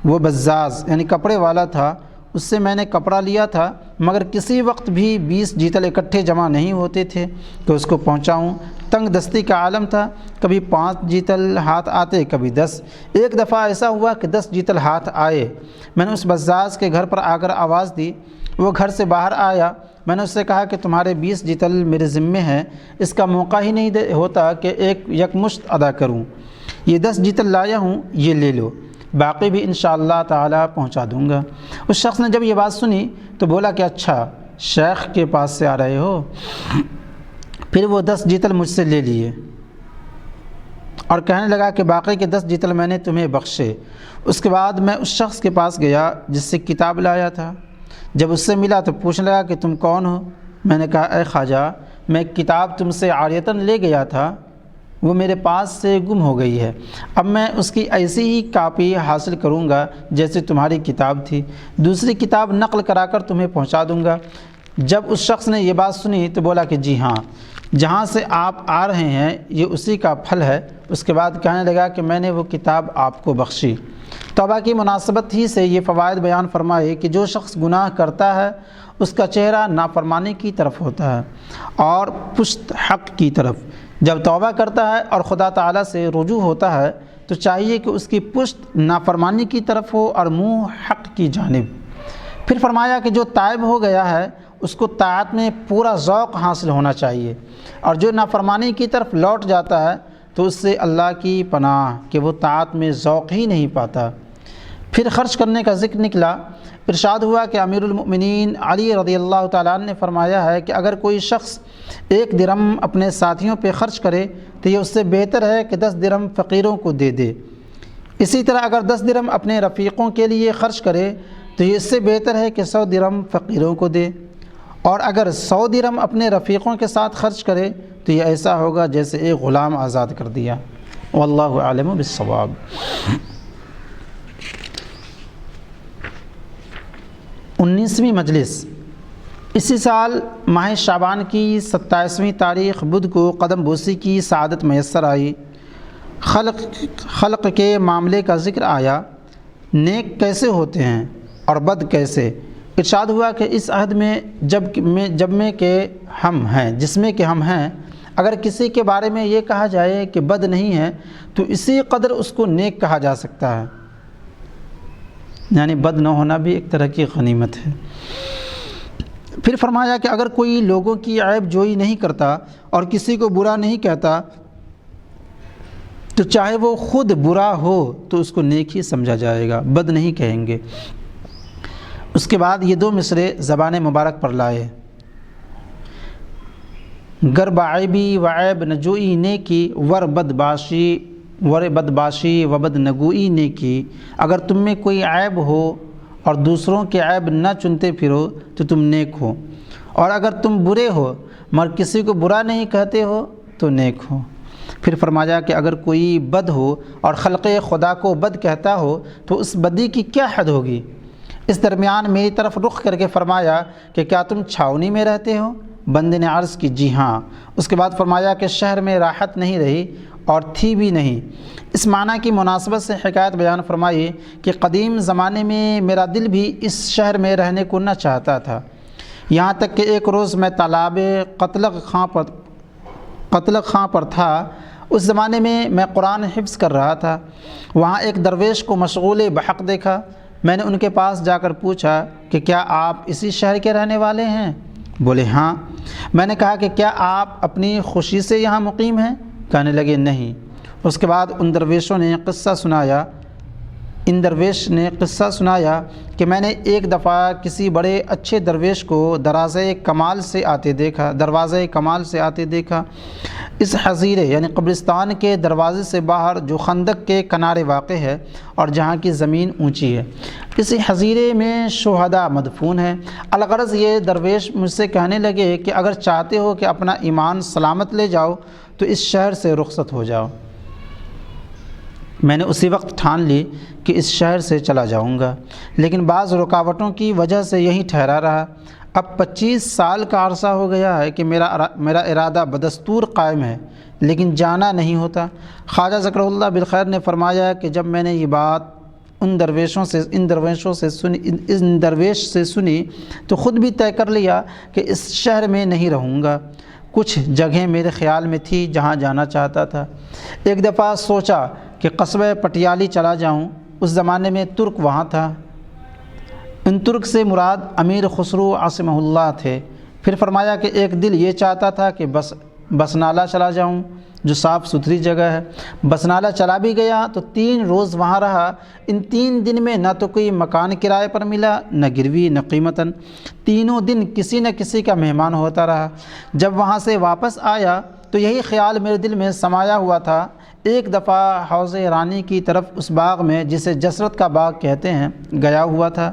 وہ بزاز یعنی کپڑے والا تھا، اس سے میں نے کپڑا لیا تھا، مگر کسی وقت بھی 20 جیتل اکٹھے جمع نہیں ہوتے تھے کہ اس کو پہنچاؤں۔ تنگ دستی کا عالم تھا، کبھی 5 جیتل ہاتھ آتے، کبھی 10۔ ایک دفعہ ایسا ہوا کہ 10 جیتل ہاتھ آئے۔ میں نے اس بزاز کے گھر پر آ کر آواز دی، وہ گھر سے باہر آیا۔ میں نے اس سے کہا کہ تمہارے 20 جیتل میرے ذمے ہیں، اس کا موقع ہی نہیں ہوتا کہ یکمشت ادا کروں۔ یہ 10 جیتل لایا ہوں، یہ لے لو، باقی بھی انشاءاللہ تعالی پہنچا دوں گا۔ اس شخص نے جب یہ بات سنی تو بولا کہ اچھا شیخ کے پاس سے آ رہے ہو۔ پھر وہ 10 جیتل مجھ سے لے لیے اور کہنے لگا کہ باقی کے 10 جیتل میں نے تمہیں بخشے۔ اس کے بعد میں اس شخص کے پاس گیا جس سے کتاب لایا تھا۔ جب اس سے ملا تو پوچھنے لگا کہ تم کون ہو؟ میں نے کہا اے خواجہ، میں ایک کتاب تم سے عاریتاً لے گیا تھا، وہ میرے پاس سے گم ہو گئی ہے۔ اب میں اس کی ایسی ہی کاپی حاصل کروں گا جیسے تمہاری کتاب تھی، دوسری کتاب نقل کرا کر تمہیں پہنچا دوں گا۔ جب اس شخص نے یہ بات سنی تو بولا کہ جی ہاں، جہاں سے آپ آ رہے ہیں یہ اسی کا پھل ہے۔ اس کے بعد کہنے لگا کہ میں نے وہ کتاب آپ کو بخشی۔ توبہ کی مناسبت ہی سے یہ فوائد بیان فرمائے کہ جو شخص گناہ کرتا ہے اس کا چہرہ نافرمانی کی طرف ہوتا ہے اور پشت حق کی طرف۔ جب توبہ کرتا ہے اور خدا تعالیٰ سے رجوع ہوتا ہے تو چاہیے کہ اس کی پشت نافرمانی کی طرف ہو اور منہ حق کی جانب۔ پھر فرمایا کہ جو تائب ہو گیا ہے اس کو طاعت میں پورا ذوق حاصل ہونا چاہیے، اور جو نافرمانی کی طرف لوٹ جاتا ہے تو اس سے اللہ کی پناہ کہ وہ طاعت میں ذوق ہی نہیں پاتا۔ پھر خرچ کرنے کا ذکر نکلا۔ ارشاد ہوا کہ امیر المؤمنین علی رضی اللہ تعالیٰ عنہ نے فرمایا ہے کہ اگر کوئی شخص 1 درہم اپنے ساتھیوں پہ خرچ کرے تو یہ اس سے بہتر ہے کہ 10 درہم فقیروں کو دے دے۔ اسی طرح اگر 10 درہم اپنے رفیقوں کے لیے خرچ کرے تو یہ اس سے بہتر ہے کہ 100 درہم فقیروں کو دے، اور اگر 100 درہم اپنے رفیقوں کے ساتھ خرچ کرے تو یہ ایسا ہوگا جیسے ایک غلام آزاد کر دیا۔ واللہ اعلم بالصواب۔ 19ویں مجلس اسی سال ماہ شعبان کی 27ویں تاریخ بدھ کو قدم بوسی کی سعادت میسر آئی۔ خلق کے معاملے کا ذکر آیا، نیک کیسے ہوتے ہیں اور بد کیسے۔ ارشاد ہوا کہ اس عہد میں جب میں کہ ہم ہیں، جس میں کہ ہم ہیں، اگر کسی کے بارے میں یہ کہا جائے کہ بد نہیں ہے تو اسی قدر اس کو نیک کہا جا سکتا ہے، یعنی بد نہ ہونا بھی ایک طرح کی غنیمت ہے۔ پھر فرمایا کہ اگر کوئی لوگوں کی عیب جوئی نہیں کرتا اور کسی کو برا نہیں کہتا تو چاہے وہ خود برا ہو تو اس کو نیک ہی سمجھا جائے گا، بد نہیں کہیں گے۔ اس کے بعد یہ 2 مصرے زبان مبارک پر لائے، گر بعیبی و عیب نجوئی نیکی ور بدباشی و بد نگوئی نیکی۔ اگر تم میں کوئی عیب ہو اور دوسروں کے عیب نہ چنتے پھرو تو تم نیک ہو، اور اگر تم برے ہو مگر کسی کو برا نہیں کہتے ہو تو نیک ہو۔ پھر فرمایا کہ اگر کوئی بد ہو اور خلق خدا کو بد کہتا ہو تو اس بدی کی کیا حد ہوگی۔ اس درمیان میری طرف رخ کر کے فرمایا کہ کیا تم چھاؤنی میں رہتے ہو؟ بندے نے عرض کی جی ہاں۔ اس کے بعد فرمایا کہ شہر میں راحت نہیں رہی اور تھی بھی نہیں۔ اس معنی کی مناسبت سے حکایت بیان فرمائی کہ قدیم زمانے میں میرا دل بھی اس شہر میں رہنے کو نہ چاہتا تھا، یہاں تک کہ ایک روز میں تالاب قتلغ خاں پر تھا۔ اس زمانے میں قرآن حفظ کر رہا تھا، وہاں ایک درویش کو مشغول بحق دیکھا۔ میں نے ان کے پاس جا کر پوچھا کہ کیا آپ اسی شہر کے رہنے والے ہیں؟ بولے ہاں۔ میں نے کہا کہ کیا آپ اپنی خوشی سے یہاں مقیم ہیں؟ کہنے لگے نہیں۔ اس کے بعد ان درویش نے قصہ سنایا کہ میں نے ایک دفعہ کسی بڑے اچھے درویش کو دروازۂ کمال سے آتے دیکھا۔ اس حظیرے یعنی قبرستان کے دروازے سے باہر جو خندق کے کنارے واقع ہے اور جہاں کی زمین اونچی ہے، اسی حظیرے میں شہداء مدفون ہیں۔ الغرض یہ درویش مجھ سے کہنے لگے کہ اگر چاہتے ہو کہ اپنا ایمان سلامت لے جاؤ تو اس شہر سے رخصت ہو جاؤ۔ میں نے اسی وقت ٹھان لی کہ اس شہر سے چلا جاؤں گا، لیکن بعض رکاوٹوں کی وجہ سے یہیں ٹھہرا رہا۔ اب 25 سال کا عرصہ ہو گیا ہے کہ میرا ارادہ بدستور قائم ہے لیکن جانا نہیں ہوتا۔ خواجہ ذکر اللہ بالخیر نے فرمایا کہ جب میں نے یہ بات ان درویش سے سنی تو خود بھی طے کر لیا کہ اس شہر میں نہیں رہوں گا۔ کچھ جگہیں میرے خیال میں تھی جہاں جانا چاہتا تھا۔ ایک دفعہ سوچا کہ قصبہ پٹیالی چلا جاؤں، اس زمانے میں ترک وہاں تھا۔ ان ترک سے مراد امیر خسرو عاصمہ اللہ تھے۔ پھر فرمایا کہ ایک دل یہ چاہتا تھا کہ بسنالہ چلا جاؤں جو صاف ستھری جگہ ہے۔ بسنالہ چلا بھی گیا تو 3 روز وہاں رہا۔ ان 3 دن میں نہ تو کوئی مکان کرائے پر ملا، نہ گروی، نہ قیمتاً۔ تینوں دن کسی نہ کسی کا مہمان ہوتا رہا۔ جب وہاں سے واپس آیا تو یہی خیال میرے دل میں سمایا ہوا تھا۔ ایک دفعہ حوض رانی کی طرف اس باغ میں جسے جسرت کا باغ کہتے ہیں گیا ہوا تھا۔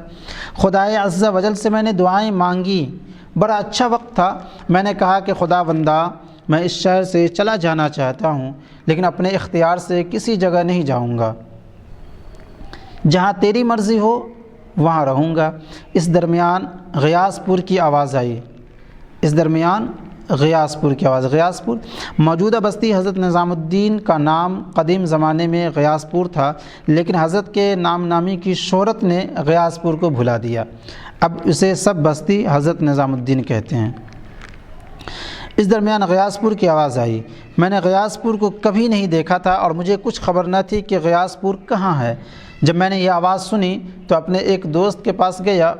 خدائے عز و جل سے میں نے دعائیں مانگی۔ بڑا اچھا وقت تھا۔ میں نے کہا کہ خدا بندہ، میں اس شہر سے چلا جانا چاہتا ہوں، لیکن اپنے اختیار سے کسی جگہ نہیں جاؤں گا۔ جہاں تیری مرضی ہو وہاں رہوں گا۔ اس درمیان غیاث پور کی آواز آئی۔ غیاث پور موجودہ بستی حضرت نظام الدین کا نام قدیم زمانے میں غیاث پور تھا، لیکن حضرت کے نام نامی کی شہرت نے غیاث پور کو بھلا دیا۔ اب اسے سب بستی حضرت نظام الدین کہتے ہیں۔ اس درمیان غیاث پور کی آواز آئی۔ میں نے غیاث پور کو کبھی نہیں دیکھا تھا اور مجھے کچھ خبر نہ تھی کہ غیاث پور کہاں ہے۔ جب میں نے یہ آواز سنی تو اپنے ایک دوست کے پاس گیا۔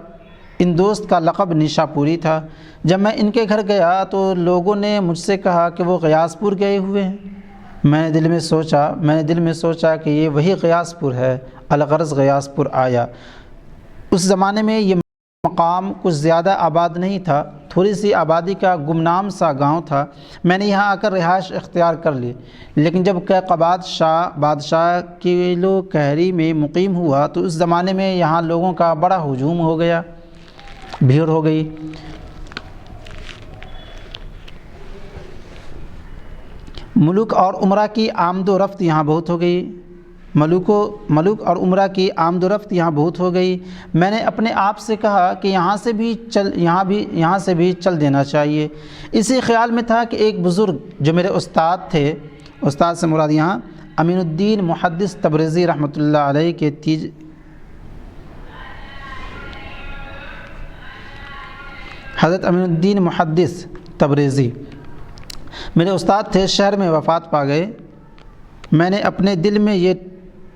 ان دوست کا لقب نیشا پوری تھا۔ جب میں ان کے گھر گیا تو لوگوں نے مجھ سے کہا کہ وہ غیاث پور گئے ہوئے ہیں۔ میں نے دل میں سوچا کہ یہ وہی غیاث پور ہے۔ الغرض غیاث پور آیا۔ اس زمانے میں یہ مقام کچھ زیادہ آباد نہیں تھا، تھوڑی سی آبادی کا گمنام سا گاؤں تھا۔ میں نے یہاں آ کر رہائش اختیار کر لی، لیکن جب قیقباد بادشاہ کیلو کہری میں مقیم ہوا تو اس زمانے میں یہاں لوگوں کا بڑا ہجوم ہو گیا، بھیڑ ہو گئی۔ ملوک اور عمرہ کی آمد و رفت یہاں بہت ہو گئی۔ میں نے اپنے آپ سے کہا کہ یہاں سے بھی چل دینا چاہیے۔ اسی خیال میں تھا کہ ایک بزرگ جو میرے استاد تھے، استاد سے مراد یہاں امین الدین محدث تبریزی رحمۃ اللہ علیہ کے حضرت امین الدین محدث تبریزی میرے استاد تھے، شہر میں وفات پا گئے۔ میں نے اپنے دل میں یہ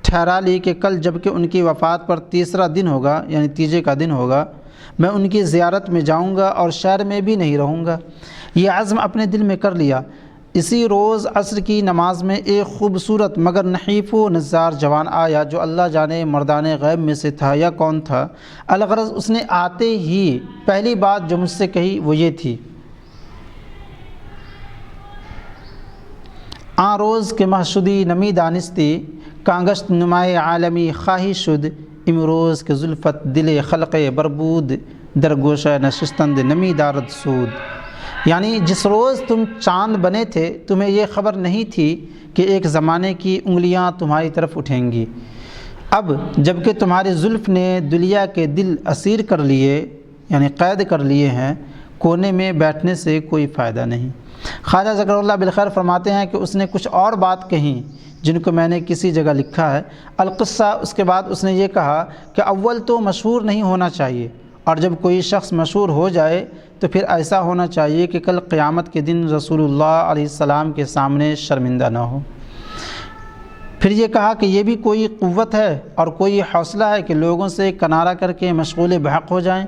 ٹھہرا لی کہ کل جب کہ ان کی وفات پر تیسرا دن ہوگا، یعنی تیجے کا دن ہوگا، میں ان کی زیارت میں جاؤں گا اور شہر میں بھی نہیں رہوں گا۔ یہ عزم اپنے دل میں کر لیا۔ اسی روز عصر کی نماز میں ایک خوبصورت مگر نحیف و نزار جوان آیا جو اللہ جانے مردان غیب میں سے تھا یا کون تھا۔ الغرض اس نے آتے ہی پہلی بات جو مجھ سے کہی وہ یہ تھی: آن روز کے محشودی نمی دانستی، کانگشت نمائے عالمی خواہی شد، امروز کے زلفت دل خلق بربود، در گوشہ نشستند نمی دارد سود۔ یعنی جس روز تم چاند بنے تھے تمہیں یہ خبر نہیں تھی کہ ایک زمانے کی انگلیاں تمہاری طرف اٹھیں گی۔ اب جب کہ تمہاری زلف نے دنیا کے دل اسیر کر لیے، یعنی قید کر لیے ہیں، کونے میں بیٹھنے سے کوئی فائدہ نہیں۔ خواجہ ذکر اللہ بالخیر فرماتے ہیں کہ اس نے کچھ اور بات کہیں جن کو میں نے کسی جگہ لکھا ہے۔ القصہ، اس کے بعد اس نے یہ کہا کہ اول تو مشہور نہیں ہونا چاہیے، اور جب کوئی شخص مشہور ہو جائے تو پھر ایسا ہونا چاہیے کہ کل قیامت کے دن رسول اللہ علیہ السلام کے سامنے شرمندہ نہ ہو۔ پھر یہ کہا کہ یہ بھی کوئی قوت ہے اور کوئی حوصلہ ہے کہ لوگوں سے کنارہ کر کے مشغول بحق ہو جائیں،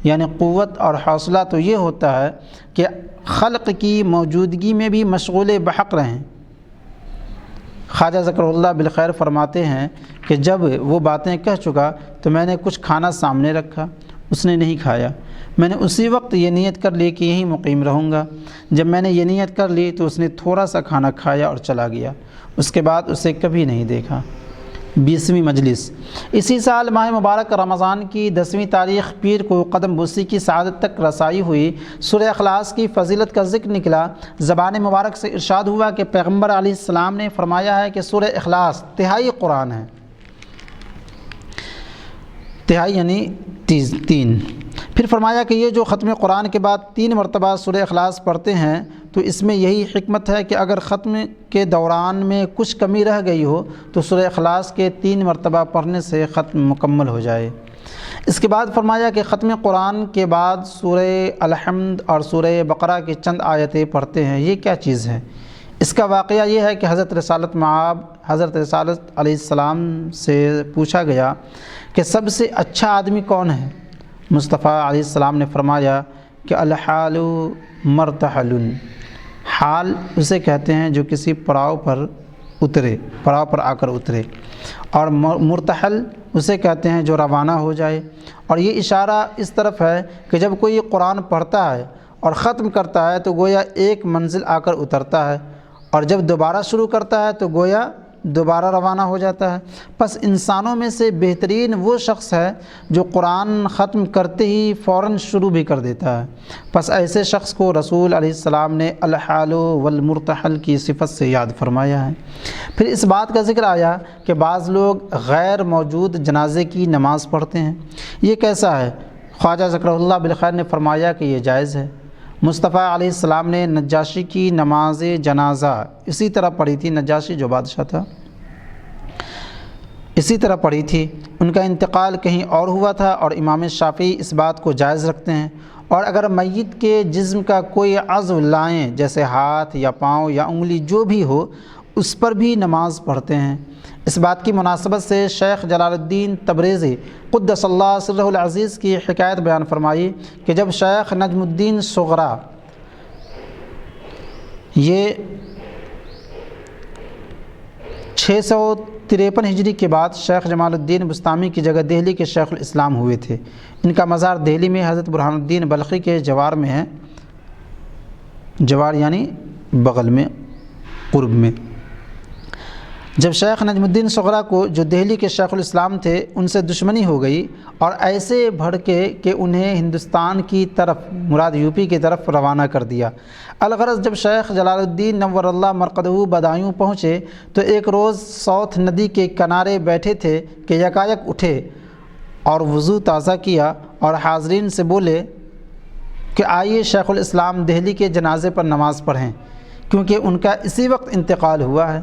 یعنی قوت اور حوصلہ تو یہ ہوتا ہے کہ خلق کی موجودگی میں بھی مشغول بحق رہیں۔ خواجہ ذکر اللہ بالخیر فرماتے ہیں کہ جب وہ باتیں کہہ چکا تو میں نے کچھ کھانا سامنے رکھا، اس نے نہیں کھایا۔ میں نے اسی وقت یہ نیت کر لی کہ یہیں مقیم رہوں گا۔ جب میں نے یہ نیت کر لی تو اس نے تھوڑا سا کھانا کھایا اور چلا گیا۔ اس کے بعد اسے کبھی نہیں دیکھا۔ 20ویں مجلس۔ اسی سال ماہ مبارک رمضان کی 10ویں تاریخ پیر کو قدم بوسی کی سعادت تک رسائی ہوئی۔ سورہ اخلاص کی فضیلت کا ذکر نکلا۔ زبان مبارک سے ارشاد ہوا کہ پیغمبر علیہ السلام نے فرمایا ہے کہ سورہ اخلاص تہائی قرآن ہے۔ تہائی یعنی 3۔ پھر فرمایا کہ یہ جو ختم قرآن کے بعد 3 مرتبہ سورہ اخلاص پڑھتے ہیں تو اس میں یہی حکمت ہے کہ اگر ختم کے دوران میں کچھ کمی رہ گئی ہو تو سورہ اخلاص کے 3 مرتبہ پڑھنے سے ختم مکمل ہو جائے۔ اس کے بعد فرمایا کہ ختم قرآن کے بعد سورہ الحمد اور سورہ بقرہ کی چند آیتیں پڑھتے ہیں، یہ کیا چیز ہے؟ اس کا واقعہ یہ ہے کہ حضرت رسالت مآب حضرت رسالت علیہ السلام سے پوچھا گیا کہ سب سے اچھا آدمی کون ہے؟ مصطفیٰ علیہ السلام نے فرمایا کہ الحال مرتحل، حال اسے کہتے ہیں جو کسی پڑاؤ پر آ کر اترے، اور مرتحل اسے کہتے ہیں جو روانہ ہو جائے۔ اور یہ اشارہ اس طرف ہے کہ جب کوئی قرآن پڑھتا ہے اور ختم کرتا ہے تو گویا ایک منزل آ کر اترتا ہے، اور جب دوبارہ شروع کرتا ہے تو گویا دوبارہ روانہ ہو جاتا ہے۔ پس انسانوں میں سے بہترین وہ شخص ہے جو قرآن ختم کرتے ہی فوراً شروع بھی کر دیتا ہے۔ پس ایسے شخص کو رسول علیہ السلام نے الحال والمرتحل کی صفت سے یاد فرمایا ہے۔ پھر اس بات کا ذکر آیا کہ بعض لوگ غیر موجود جنازے کی نماز پڑھتے ہیں، یہ کیسا ہے؟ خواجہ ذکرہ اللہ بالخیر نے فرمایا کہ یہ جائز ہے۔ مصطفیٰ علیہ السلام نے نجاشی کی نماز جنازہ اسی طرح پڑھی تھی، نجاشی جو بادشاہ تھا اسی طرح پڑھی تھی۔ ان کا انتقال کہیں اور ہوا تھا، اور امام شافعی اس بات کو جائز رکھتے ہیں۔ اور اگر میت کے جسم کا کوئی عضو لائیں جیسے ہاتھ یا پاؤں یا انگلی جو بھی ہو، اس پر بھی نماز پڑھتے ہیں۔ اس بات کی مناسبت سے شیخ جلال الدین تبریزی قدس اللہ سرہ العزیز کی حکایت بیان فرمائی کہ جب شیخ نجم الدین صغرا یہ 653 ہجری کے بعد شیخ جمال الدین بسطامی کی جگہ دہلی کے شیخ الاسلام ہوئے تھے۔ ان کا مزار دہلی میں حضرت برہان الدین بلخی کے جوار میں ہے، جوار یعنی بغل میں، قرب میں۔ جب شیخ نجم الدین صغرا کو جو دہلی کے شیخ الاسلام تھے ان سے دشمنی ہو گئی اور ایسے بھڑکے کہ انہیں ہندوستان کی طرف مراد یوپی کی طرف روانہ کر دیا۔ الغرض جب شیخ جلال الدین نور اللہ مرقدہ بدایوں پہنچے تو ایک روز سوت ندی کے کنارے بیٹھے تھے کہ یکایک اٹھے اور وضو تازہ کیا اور حاضرین سے بولے کہ آئیے شیخ الاسلام دہلی کے جنازے پر نماز پڑھیں، کیونکہ ان کا اسی وقت انتقال ہوا ہے۔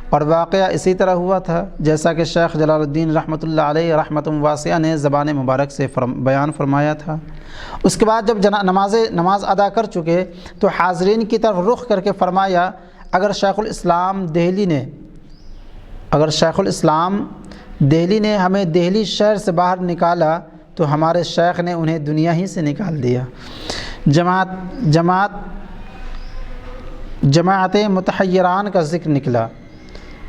اور واقعہ اسی طرح ہوا تھا جیسا کہ شیخ جلال الدین رحمۃ اللہ علیہ رحمۃ واسعہ نے زبان مبارک سے بیان فرمایا تھا۔ اس کے بعد جب نماز ادا کر چکے تو حاضرین کی طرف رخ کر کے فرمایا اگر شیخ الاسلام دہلی نے ہمیں دہلی شہر سے باہر نکالا تو ہمارے شیخ نے انہیں دنیا ہی سے نکال دیا۔ جماعت متحیران کا ذکر نکلا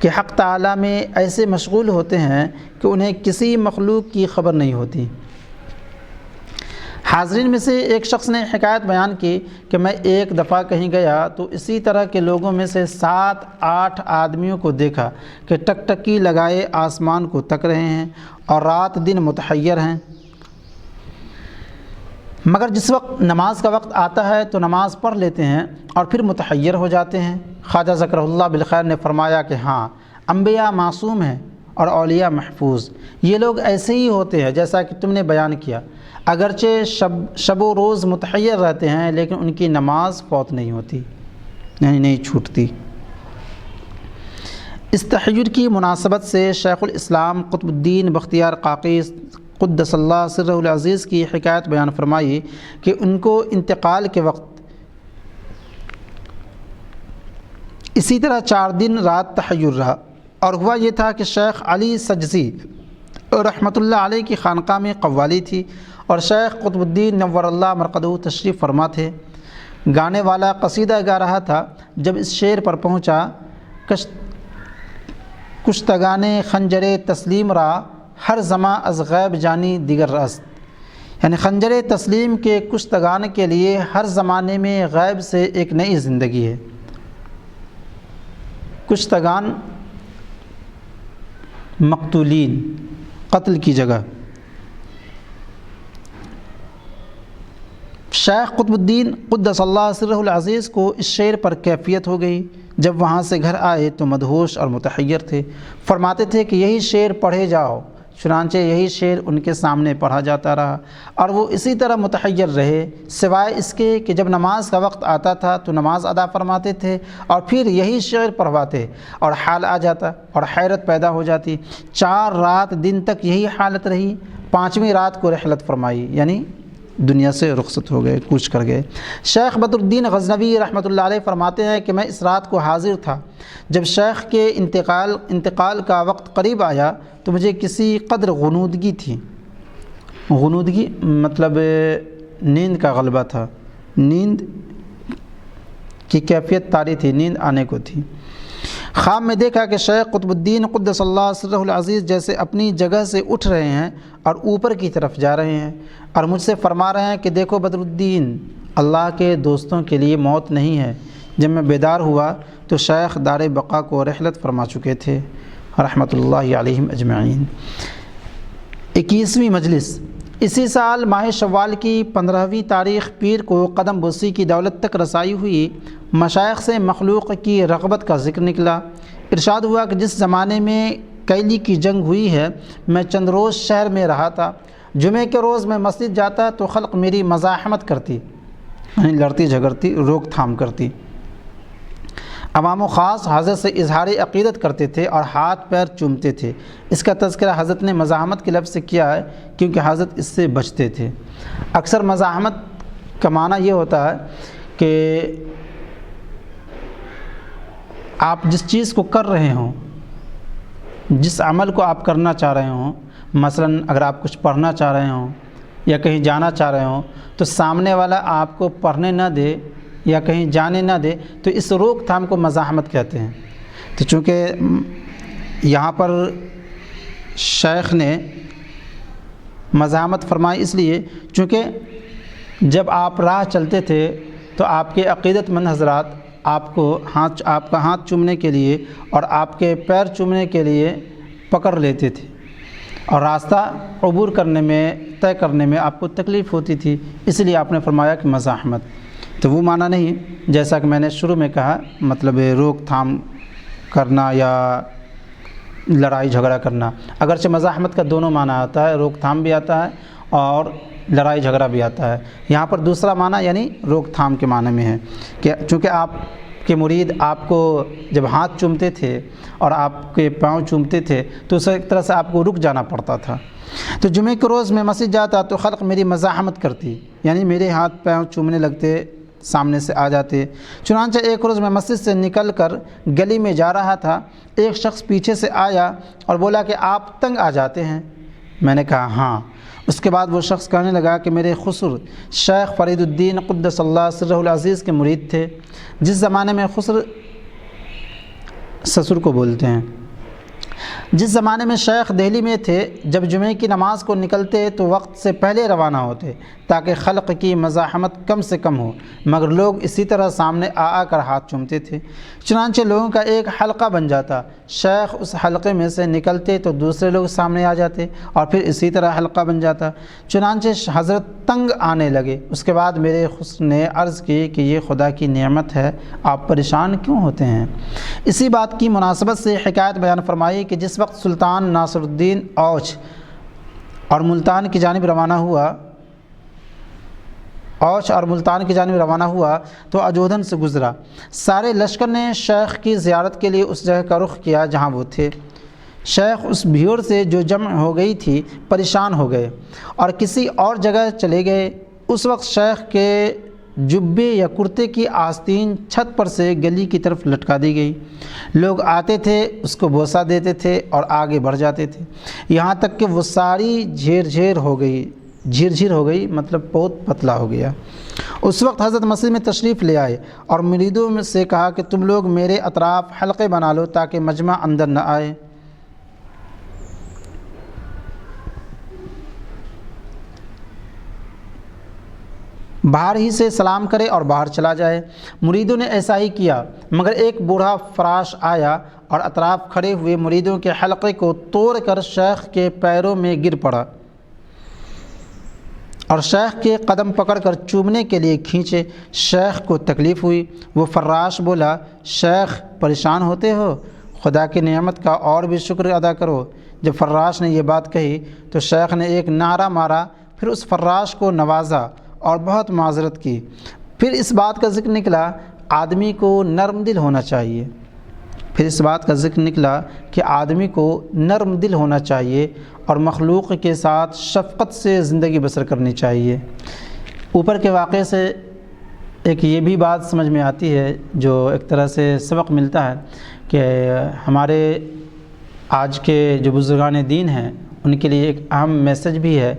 کہ حق تعالیٰ میں ایسے مشغول ہوتے ہیں کہ انہیں کسی مخلوق کی خبر نہیں ہوتی۔ حاضرین میں سے ایک شخص نے حکایت بیان کی کہ میں ایک دفعہ کہیں گیا تو اسی طرح کے لوگوں میں سے 7-8 آدمیوں کو دیکھا کہ ٹکٹکی لگائے آسمان کو تک رہے ہیں اور رات دن متحیر ہیں، مگر جس وقت نماز کا وقت آتا ہے تو نماز پڑھ لیتے ہیں اور پھر متحیر ہو جاتے ہیں۔ خواجہ ذکرہ اللہ بالخیر نے فرمایا کہ ہاں، انبیاء معصوم ہیں اور اولیاء محفوظ، یہ لوگ ایسے ہی ہوتے ہیں جیسا کہ تم نے بیان کیا، اگرچہ شب و روز متحیر رہتے ہیں لیکن ان کی نماز فوت نہیں ہوتی، یعنی نہیں چھوٹتی۔ اس تحیر کی مناسبت سے شیخ الاسلام قطب الدین بختیار کاکی قدس اللہ سرہ العزیز کی حکایت بیان فرمائی کہ ان کو انتقال کے وقت اسی طرح 4 دن رات تحیر رہا، اور ہوا یہ تھا کہ شیخ علی سجزی رحمۃ اللہ علیہ کی خانقاہ میں قوالی تھی اور شیخ قطب الدین نور اللہ مرقدہ تشریف فرما تھے۔ گانے والا قصیدہ گا رہا تھا، جب اس شعر پر پہنچا کشتگان خنجر تسلیم را ہر زماں از غیب جانی دیگر است، یعنی خنجر تسلیم کے کشتگان کے لیے ہر زمانے میں غیب سے ایک نئی زندگی ہے۔ کشتگان مقتولین، قتل کی جگہ۔ شیخ قطب الدین قدس اللہ سرہ العزیز کو اس شعر پر کیفیت ہو گئی۔ جب وہاں سے گھر آئے تو مدہوش اور متحیر تھے، فرماتے تھے کہ یہی شعر پڑھے جاؤ چنانچہ یہی شعر ان کے سامنے پڑھا جاتا رہا اور وہ اسی طرح متحیر رہے، سوائے اس کے کہ جب نماز کا وقت آتا تھا تو نماز ادا فرماتے تھے اور پھر یہی شعر پڑھواتے اور حال آ جاتا اور حیرت پیدا ہو جاتی۔ 4 رات دن تک یہی حالت رہی، 5ویں رات کو رحلت فرمائی، یعنی دنیا سے رخصت ہو گئے، کوچ کر گئے۔ شیخ بدر الدین غزنوی رحمۃ اللہ علیہ فرماتے ہیں کہ میں اس رات کو حاضر تھا، جب شیخ کے انتقال کا وقت قریب آیا تو مجھے کسی قدر غنودگی تھی۔ غنودگی مطلب نیند کا غلبہ تھا، نیند کی کیفیت طاری تھی، نیند آنے کو تھی۔ خواب میں دیکھا کہ شیخ قطب الدین قدس اللہ سرہ العزیز جیسے اپنی جگہ سے اٹھ رہے ہیں اور اوپر کی طرف جا رہے ہیں اور مجھ سے فرما رہے ہیں کہ دیکھو بدر الدین، اللہ کے دوستوں کے لیے موت نہیں ہے۔ جب میں بیدار ہوا تو شیخ دار بقا کو رحلت فرما چکے تھے رحمۃ اللہ علیہم اجمعین۔ 21ویں مجلس اسی سال ماہ شوال کی 15ویں تاریخ پیر کو قدم بوسی کی دولت تک رسائی ہوئی۔ مشائخ سے مخلوق کی رغبت کا ذکر نکلا۔ ارشاد ہوا کہ جس زمانے میں کیلی کی جنگ ہوئی ہے، میں چند روز شہر میں رہا تھا۔ جمعے کے روز میں مسجد جاتا تو خلق میری مزاحمت کرتی، یعنی لڑتی جھگڑتی، روک تھام کرتی۔ عوام و خاص حضرت سے اظہار عقیدت کرتے تھے اور ہاتھ پیر چومتے تھے۔ اس کا تذکرہ حضرت نے مزاحمت کے لفظ سے کیا ہے کیونکہ حضرت اس سے بچتے تھے۔ اکثر مزاحمت کا معنی یہ ہوتا ہے کہ آپ جس چیز کو کر رہے ہوں، جس عمل کو آپ کرنا چاہ رہے ہوں، مثلاً اگر آپ کچھ پڑھنا چاہ رہے ہوں یا کہیں جانا چاہ رہے ہوں تو سامنے والا آپ کو پڑھنے نہ دے یا کہیں جانے نہ دے تو اس روک تھام کو مزاحمت کہتے ہیں۔ تو چونکہ یہاں پر شیخ نے مزاحمت فرمائی اس لیے چونکہ جب آپ راہ چلتے تھے تو آپ کے عقیدت مند حضرات آپ کا ہاتھ چومنے کے لیے اور آپ کے پیر چومنے کے لیے پکڑ لیتے تھے اور راستہ عبور کرنے میں، طے کرنے میں آپ کو تکلیف ہوتی تھی، اس لیے آپ نے فرمایا کہ مزاحمت۔ تو وہ معنی نہیں جیسا کہ میں نے شروع میں کہا، مطلب روک تھام کرنا یا لڑائی جھگڑا کرنا۔ اگرچہ مزاحمت کا دونوں معنی آتا ہے، روک تھام بھی آتا ہے اور لڑائی جھگڑا بھی آتا ہے۔ یہاں پر دوسرا معنی یعنی روک تھام کے معنی میں ہے کہ چونکہ آپ کے مرید آپ کو جب ہاتھ چومتے تھے اور آپ کے پاؤں چومتے تھے تو اس ایک طرح سے آپ کو رک جانا پڑتا تھا۔ تو جمعے کے روز میں مسجد جاتا تو خلق میری مزاحمت کرتی، یعنی میرے ہاتھ پاؤں چومنے لگتے، سامنے سے آ جاتے۔ چنانچہ ایک روز میں مسجد سے نکل کر گلی میں جا رہا تھا، ایک شخص پیچھے سے آیا اور بولا کہ آپ تنگ آ جاتے ہیں۔ میں نے کہا ہاں۔ اس کے بعد وہ شخص کہنے لگا کہ میرے خسر شیخ فرید الدین قدس اللہ سرہ العزیز کے مرید تھے۔ جس زمانے میں خسر سسر کو بولتے ہیں، جس زمانے میں شیخ دہلی میں تھے، جب جمعے کی نماز کو نکلتے تو وقت سے پہلے روانہ ہوتے تاکہ خلق کی مزاحمت کم سے کم ہو، مگر لوگ اسی طرح سامنے آ کر ہاتھ چومتے تھے۔ چنانچہ لوگوں کا ایک حلقہ بن جاتا، شیخ اس حلقے میں سے نکلتے تو دوسرے لوگ سامنے آ جاتے اور پھر اسی طرح حلقہ بن جاتا۔ چنانچہ حضرت تنگ آنے لگے۔ اس کے بعد میرے خسر نے عرض کی کہ یہ خدا کی نعمت ہے، آپ پریشان کیوں ہوتے ہیں؟ اسی بات کی مناسبت سے حکایت بیان فرمائی کہ جس وقت سلطان ناصر الدین اوچھ اور ملتان کی جانب روانہ ہوا تو اجودھن سے گزرا۔ سارے لشکر نے شیخ کی زیارت کے لیے اس جگہ کا رخ کیا جہاں وہ تھے۔ شیخ اس بھیڑ سے جو جمع ہو گئی تھی پریشان ہو گئے اور کسی اور جگہ چلے گئے۔ اس وقت شیخ کے جبے یا کرتے کی آستین چھت پر سے گلی کی طرف لٹکا دی گئی۔ لوگ آتے تھے، اس کو بوسہ دیتے تھے اور آگے بڑھ جاتے تھے، یہاں تک کہ وہ ساری جھیر ہو گئی مطلب بہت پتلا ہو گیا۔ اس وقت حضرت مسجد میں تشریف لے آئے اور مریدوں میں سے کہا کہ تم لوگ میرے اطراف حلقے بنا لو تاکہ مجمع اندر نہ آئے۔ باہر ہی سے سلام کرے اور باہر چلا جائے۔ مریدوں نے ایسا ہی کیا، مگر ایک بوڑھا فراش آیا اور اطراف کھڑے ہوئے مریدوں کے حلقے کو توڑ کر شیخ کے پیروں میں گر پڑا اور شیخ کے قدم پکڑ کر چومنے کے لیے کھینچے۔ شیخ کو تکلیف ہوئی۔ وہ فراش بولا، شیخ پریشان ہوتے ہو؟ خدا کی نعمت کا اور بھی شکر ادا کرو۔ جب فراش نے یہ بات کہی تو شیخ نے ایک نعرہ مارا، پھر اس فراش کو نوازا اور بہت معذرت کی۔ پھر اس بات کا ذکر نکلا آدمی کو نرم دل ہونا چاہیے، پھر اس بات کا ذکر نکلا کہ آدمی کو نرم دل ہونا چاہیے اور مخلوق کے ساتھ شفقت سے زندگی بسر کرنی چاہیے۔ اوپر کے واقعے سے ایک یہ بھی بات سمجھ میں آتی ہے جو ایک طرح سے سبق ملتا ہے کہ ہمارے آج کے جو بزرگان دین ہیں ان کے لیے ایک اہم میسج بھی ہے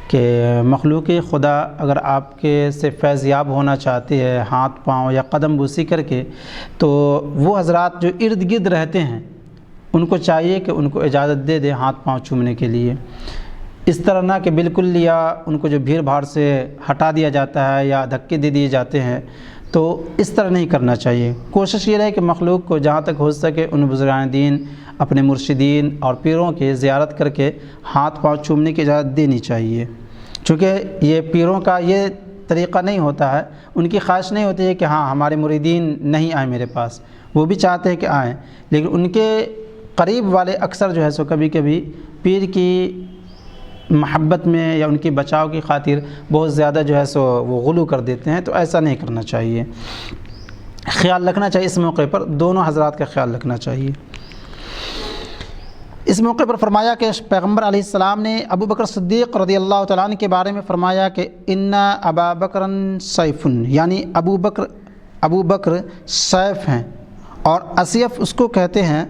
کہ مخلوق خدا اگر آپ کے سے فیض یاب ہونا چاہتی ہے ہاتھ پاؤں یا قدم بوسی کر کے، تو وہ حضرات جو ارد گرد رہتے ہیں ان کو چاہیے کہ ان کو اجازت دے دے ہاتھ پاؤں چومنے کے لیے، اس طرح نہ کہ بالکل یا ان کو جو بھیڑ بھاڑ سے ہٹا دیا جاتا ہے یا دھکے دے دیے جاتے ہیں، تو اس طرح نہیں کرنا چاہیے۔ کوشش یہ رہے کہ مخلوق کو جہاں تک ہو سکے ان بزرگان دین اپنے مرشدین اور پیروں کے زیارت کر کے ہاتھ پاؤں چومنے کی اجازت دینی چاہیے، چونکہ یہ پیروں کا یہ طریقہ نہیں ہوتا ہے، ان کی خواہش نہیں ہوتی ہے کہ ہاں ہمارے مریدین نہیں آئیں میرے پاس، وہ بھی چاہتے ہیں کہ آئیں، لیکن ان کے قریب والے اکثر جو ہے سو کبھی کبھی پیر کی محبت میں یا ان کی بچاؤ کی خاطر بہت زیادہ جو ہے سو وہ غلو کر دیتے ہیں، تو ایسا نہیں کرنا چاہیے۔ خیال رکھنا چاہیے اس موقع پر، دونوں حضرات کا خیال رکھنا چاہیے۔ اس موقع پر فرمایا کہ پیغمبر علیہ السلام نے ابو بکر صدیق رضی اللہ تعالیٰ عنہ کے بارے میں فرمایا کہ ان ابا بکر سیف، یعنی ابو بکر سیف ہیں، اور اسیف اس کو کہتے ہیں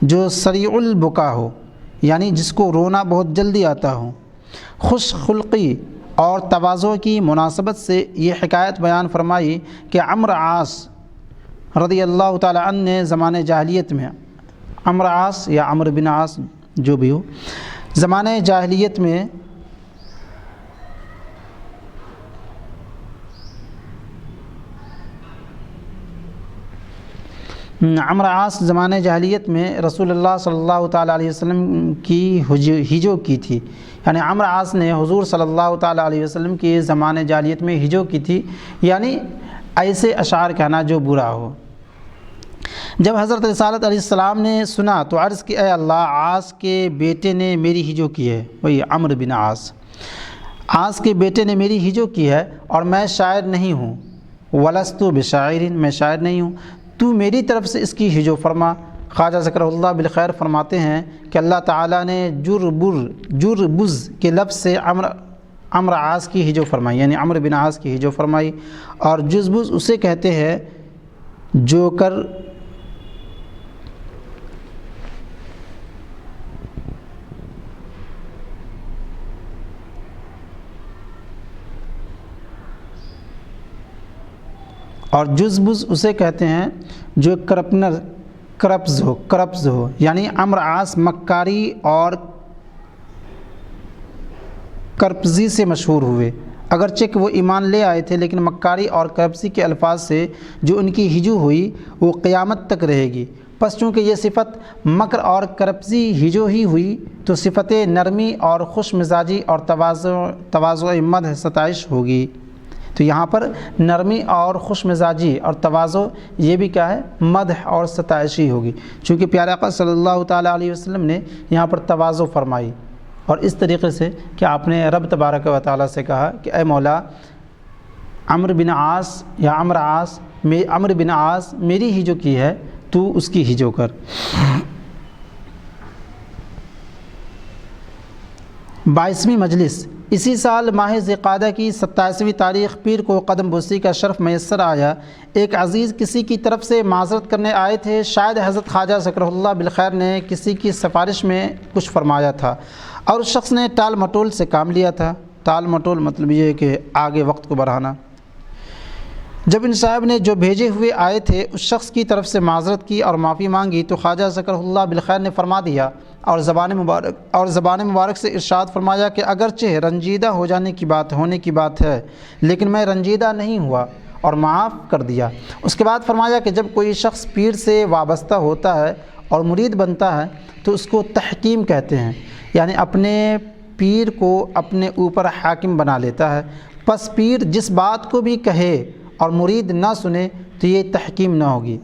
جو سریع البکا ہو، یعنی جس کو رونا بہت جلدی آتا ہو۔ خوش خلقی اور تواضع کی مناسبت سے یہ حکایت بیان فرمائی کہ عمرو عاص رضی اللہ تعالیٰ عنہ نے زمانۂ جاہلیت میں، عمرو عاص یا عمرو بن عاص جو بھی ہو، زمانۂ جاہلیت میں عمرو عاص زمانۂ جاہلیت میں رسول اللہ صلی اللہ تعالیٰ علیہ وسلم کی ہجو کی تھی، یعنی عمرو عاص نے حضور صلی اللہ تعالیٰ علیہ وسلم کی زمانۂ جاہلیت میں ہجو کی تھی، یعنی ایسے اشعار کہنا جو برا ہو۔ جب حضرت رسالت علیہ السلام نے سنا تو عرض کی اے اللہ، عاص کے بیٹے نے میری ہجو کی ہے، وہی عمرو بن عاص، عاص کے بیٹے نے میری ہجو کی ہے اور میں شاعر نہیں ہوں، ولست بشاعر، میں شاعر نہیں ہوں، تو میری طرف سے اس کی ہجو فرما۔ خواجہ ذکر اللہ بالخیر فرماتے ہیں کہ اللہ تعالیٰ نے جربز کے لفظ سے عمرو عاص کی ہجو فرمائی، یعنی عمرو بن عاص کی ہجو فرمائی، اور جزبز اسے کہتے ہیں جو کر اور جزبز اسے کہتے ہیں جو کرپز ہو، یعنی عمرو عاص مکاری اور کرپزی سے مشہور ہوئے، اگرچہ کہ وہ ایمان لے آئے تھے لیکن مکاری اور کرپزی کے الفاظ سے جو ان کی ہجو ہوئی وہ قیامت تک رہے گی۔ پس چونکہ یہ صفت مکر اور کرپزی ہجو ہی ہوئی تو صفت نرمی اور خوش مزاجی اور تواضع مدح ستائش ہوگی۔ تو یہاں پر نرمی اور خوش مزاجی اور تواضع یہ بھی کیا ہے، مدح اور ستائش ہی ہوگی، چونکہ پیارے آقا صلی اللہ تعالیٰ علیہ وسلم نے یہاں پر تواضع فرمائی، اور اس طریقے سے کہ آپ نے رب تبارک و تعالیٰ سے کہا کہ اے مولا، عمرو بن عاص یا عمرو بن عاص میری ہی جو کی ہے تو اس کی ہی جو کر۔ 22ویں مجلس اسی سال ماہ ذوالقعدہ کی 27ویں تاریخ پیر کو قدم بوسی کا شرف میسر آیا۔ ایک عزیز کسی کی طرف سے معذرت کرنے آئے تھے، شاید حضرت خواجہ ذکر اللہ بالخیر نے کسی کی سفارش میں کچھ فرمایا تھا اور اس شخص نے ٹال مٹول سے کام لیا تھا۔ ٹال مٹول مطلب یہ ہے کہ آگے وقت کو بڑھانا۔ جب ان صاحب نے جو بھیجے ہوئے آئے تھے اس شخص کی طرف سے معذرت کی اور معافی مانگی تو خواجہ ذکر اللہ بالخیر نے فرما دیا اور زبان مبارک سے ارشاد فرمایا کہ اگرچہ رنجیدہ ہونے کی بات ہے لیکن میں رنجیدہ نہیں ہوا اور معاف کر دیا۔ اس کے بعد فرمایا کہ جب کوئی شخص پیر سے وابستہ ہوتا ہے اور مرید بنتا ہے تو اس کو تحکیم کہتے ہیں، یعنی اپنے پیر کو اپنے اوپر حاکم بنا لیتا ہے۔ پس پیر جس بات کو بھی کہے اور مرید نہ سنے تو یہ تحکیم نہ ہوگی۔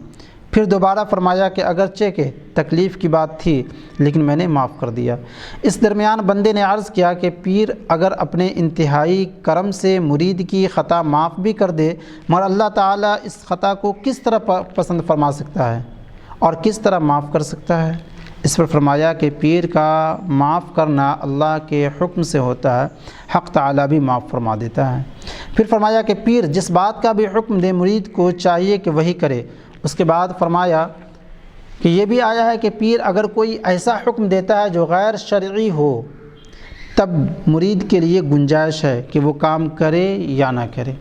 پھر دوبارہ فرمایا کہ اگرچہ کہ تکلیف کی بات تھی لیکن میں نے معاف کر دیا۔ اس درمیان بندے نے عرض کیا کہ پیر اگر اپنے انتہائی کرم سے مرید کی خطا معاف بھی کر دے مگر اللہ تعالیٰ اس خطا کو کس طرح پسند فرما سکتا ہے اور کس طرح معاف کر سکتا ہے؟ اس پر فرمایا کہ پیر کا معاف کرنا اللہ کے حکم سے ہوتا ہے، حق تعالیٰ بھی معاف فرما دیتا ہے۔ پھر فرمایا کہ پیر جس بات کا بھی حکم دے مرید کو چاہیے کہ وہی کرے۔ اس کے بعد فرمایا کہ یہ بھی آیا ہے کہ پیر اگر کوئی ایسا حکم دیتا ہے جو غیر شرعی ہو تب مرید کے لیے گنجائش ہے کہ وہ کام کرے یا نہ کرے۔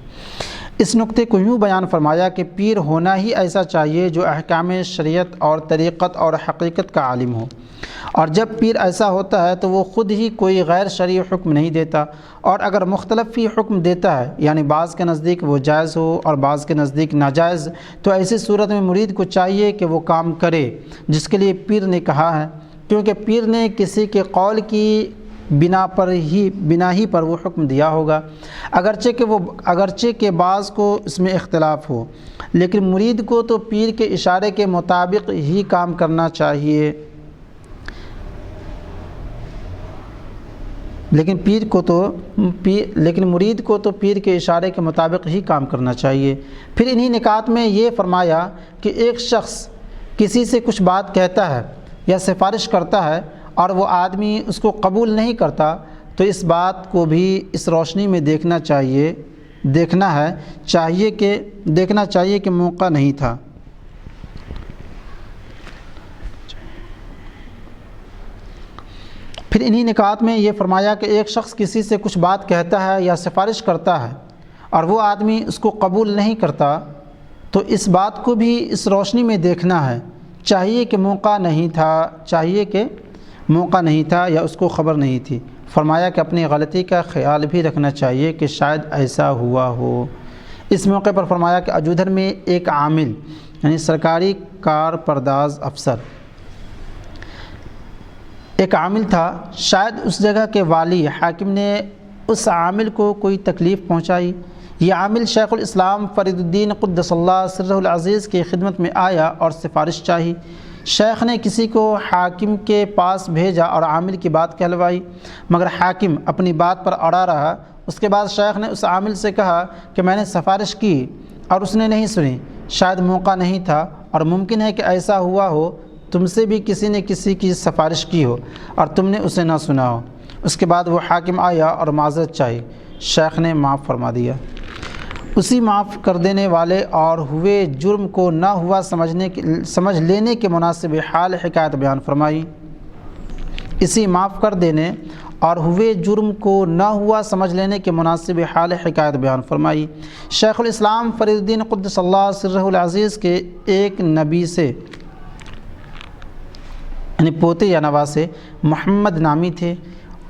اس نقطے کو یوں بیان فرمایا کہ پیر ہونا ہی ایسا چاہیے جو احکام شریعت اور طریقت اور حقیقت کا عالم ہو، اور جب پیر ایسا ہوتا ہے تو وہ خود ہی کوئی غیر شرعی حکم نہیں دیتا، اور اگر مختلف ہی حکم دیتا ہے یعنی بعض کے نزدیک وہ جائز ہو اور بعض کے نزدیک ناجائز، تو ایسی صورت میں مرید کو چاہیے کہ وہ کام کرے جس کے لیے پیر نے کہا ہے، کیونکہ پیر نے کسی کے قول کی بنا ہی پر وہ حکم دیا ہوگا، اگرچہ کہ بعض کو اس میں اختلاف ہو، لیکن مرید کو تو پیر کے اشارے کے مطابق ہی کام کرنا چاہیے، لیکن مرید کو تو پیر کے اشارے کے مطابق ہی کام کرنا چاہیے۔ پھر انہی نکات میں یہ فرمایا کہ ایک شخص کسی سے کچھ بات کہتا ہے یا سفارش کرتا ہے اور وہ آدمی اس کو قبول نہیں کرتا تو اس بات کو بھی اس روشنی میں دیکھنا چاہیے کہ موقع نہیں تھا۔ پھر انہی نکات میں یہ فرمایا کہ ایک شخص کسی سے کچھ بات کہتا ہے یا سفارش کرتا ہے اور وہ آدمی اس کو قبول نہیں کرتا تو اس بات کو بھی اس روشنی میں دیکھنا ہے، چاہیے کہ موقع نہیں تھا یا اس کو خبر نہیں تھی۔ فرمایا کہ اپنی غلطی کا خیال بھی رکھنا چاہیے کہ شاید ایسا ہوا ہو۔ اس موقع پر فرمایا کہ اجودھر میں ایک عامل یعنی سرکاری کار پرداز افسر ایک عامل تھا، شاید اس جگہ کے والی حاکم نے اس عامل کو کوئی تکلیف پہنچائی۔ یہ عامل شیخ الاسلام فرید الدین قدس اللہ سرہ العزیز کی خدمت میں آیا اور سفارش چاہی۔ شیخ نے کسی کو حاکم کے پاس بھیجا اور عامل کی بات کہلوائی، مگر حاکم اپنی بات پر اڑا رہا۔ اس کے بعد شیخ نے اس عامل سے کہا کہ میں نے سفارش کی اور اس نے نہیں سنی، شاید موقع نہیں تھا، اور ممکن ہے کہ ایسا ہوا ہو تم سے بھی کسی نے کسی کی سفارش کی ہو اور تم نے اسے نہ سنا ہو۔ اس کے بعد وہ حاکم آیا اور معذرت چاہی، شیخ نے معاف فرما دیا۔ اسی معاف کر دینے والے اور ہوئے جرم کو نہ ہوا سمجھ لینے کے مناسب حال حکایت بیان فرمائی۔ اسی معاف کر دینے اور ہوئے جرم کو نہ ہوا سمجھ لینے کے مناسب حال حکایت بیان فرمائی۔ شیخ الاسلام فرید الدین قدس اللہ سرہ العزیز کے ایک نبی سے یعنی پوتے یا نواسے محمد نامی تھے،